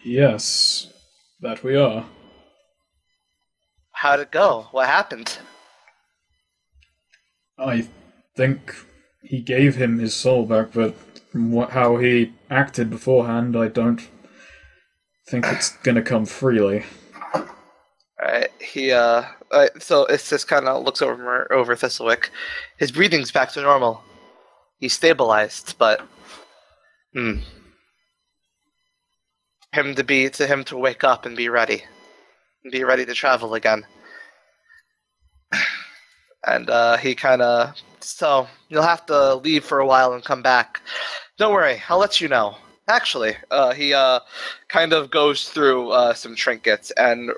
Speaker 2: Yes, that we are.
Speaker 1: How'd it go? What happened?
Speaker 2: I think he gave him his soul back, but from how he acted beforehand, I don't think it's gonna come freely.
Speaker 1: Alright, so it's just kind of looks over Thistlewick. His breathing's back to normal. He's stabilized, but him to wake up and be ready to travel again. And he kind of, so you'll have to leave for a while and come back. Don't worry, I'll let you know. Actually, he kind of goes through some trinkets and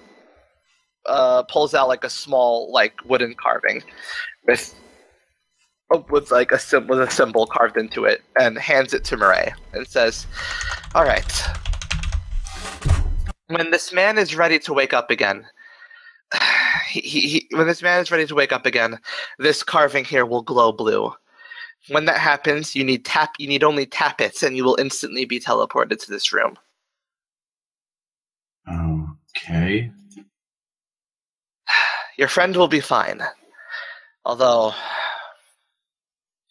Speaker 1: pulls out like a small wooden carving with like a symbol carved into it, and hands it to Murray and says, "All right. When this man is ready to wake up again, when this man is ready to wake up again, this carving here will glow blue. When that happens, you need only tap it, and you will instantly be teleported to this room."
Speaker 4: Okay.
Speaker 1: Your friend will be fine. Although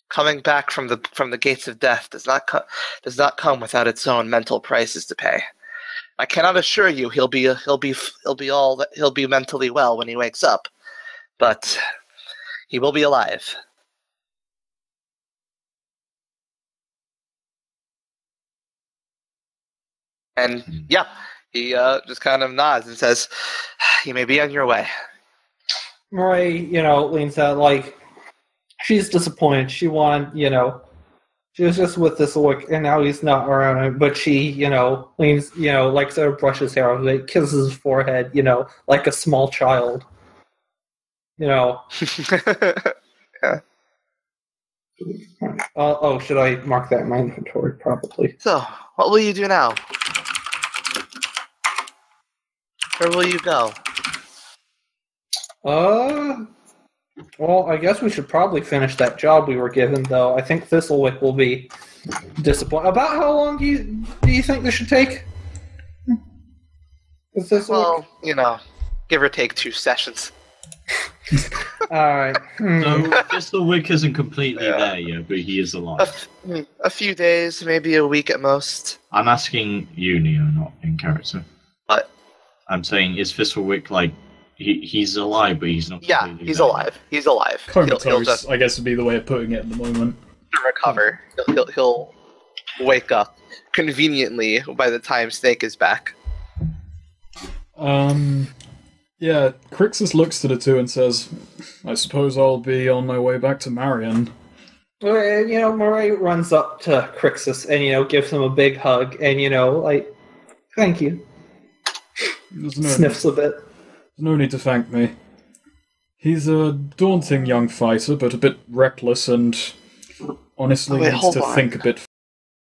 Speaker 1: coming back from the gates of death does not come without its own mental prices to pay. I cannot assure you he'll be mentally well when he wakes up, but he will be alive. And yeah, he just kind of nods and says, "You may be on your way."
Speaker 3: Murray, leans out like she's disappointed. She wanted, she was just with this look, and now he's not around her. But she, leans, like sort of brushes hair off, like kisses his forehead, like a small child.
Speaker 1: Yeah.
Speaker 3: Should I mark that in my inventory? Probably.
Speaker 1: So, what will you do now? Where will you go?
Speaker 3: Well, I guess we should probably finish that job we were given, though. I think Thistlewick will be disappointed. About how long do you think this should take?
Speaker 1: Well, give or take 2 sessions.
Speaker 3: Alright.
Speaker 4: No, Thistlewick isn't completely there yet, but he is alive.
Speaker 1: A few days, maybe a week at most.
Speaker 4: I'm asking you, Neo, not in character.
Speaker 1: What?
Speaker 4: I'm saying, is Thistlewick he's alive, but he's not.
Speaker 1: Yeah, he's alive. He's alive.
Speaker 2: Comatose, just, I guess, would be the way of putting it at the moment.
Speaker 1: To recover, he'll wake up conveniently by the time Snake is back.
Speaker 2: Yeah, Crixus looks to the two and says, "I suppose I'll be on my way back to Marion."
Speaker 3: Murray runs up to Crixus and gives him a big hug and thank you. Sniffs a bit.
Speaker 2: No need to thank me. He's a daunting young fighter, but a bit reckless and honestly needs to think a bit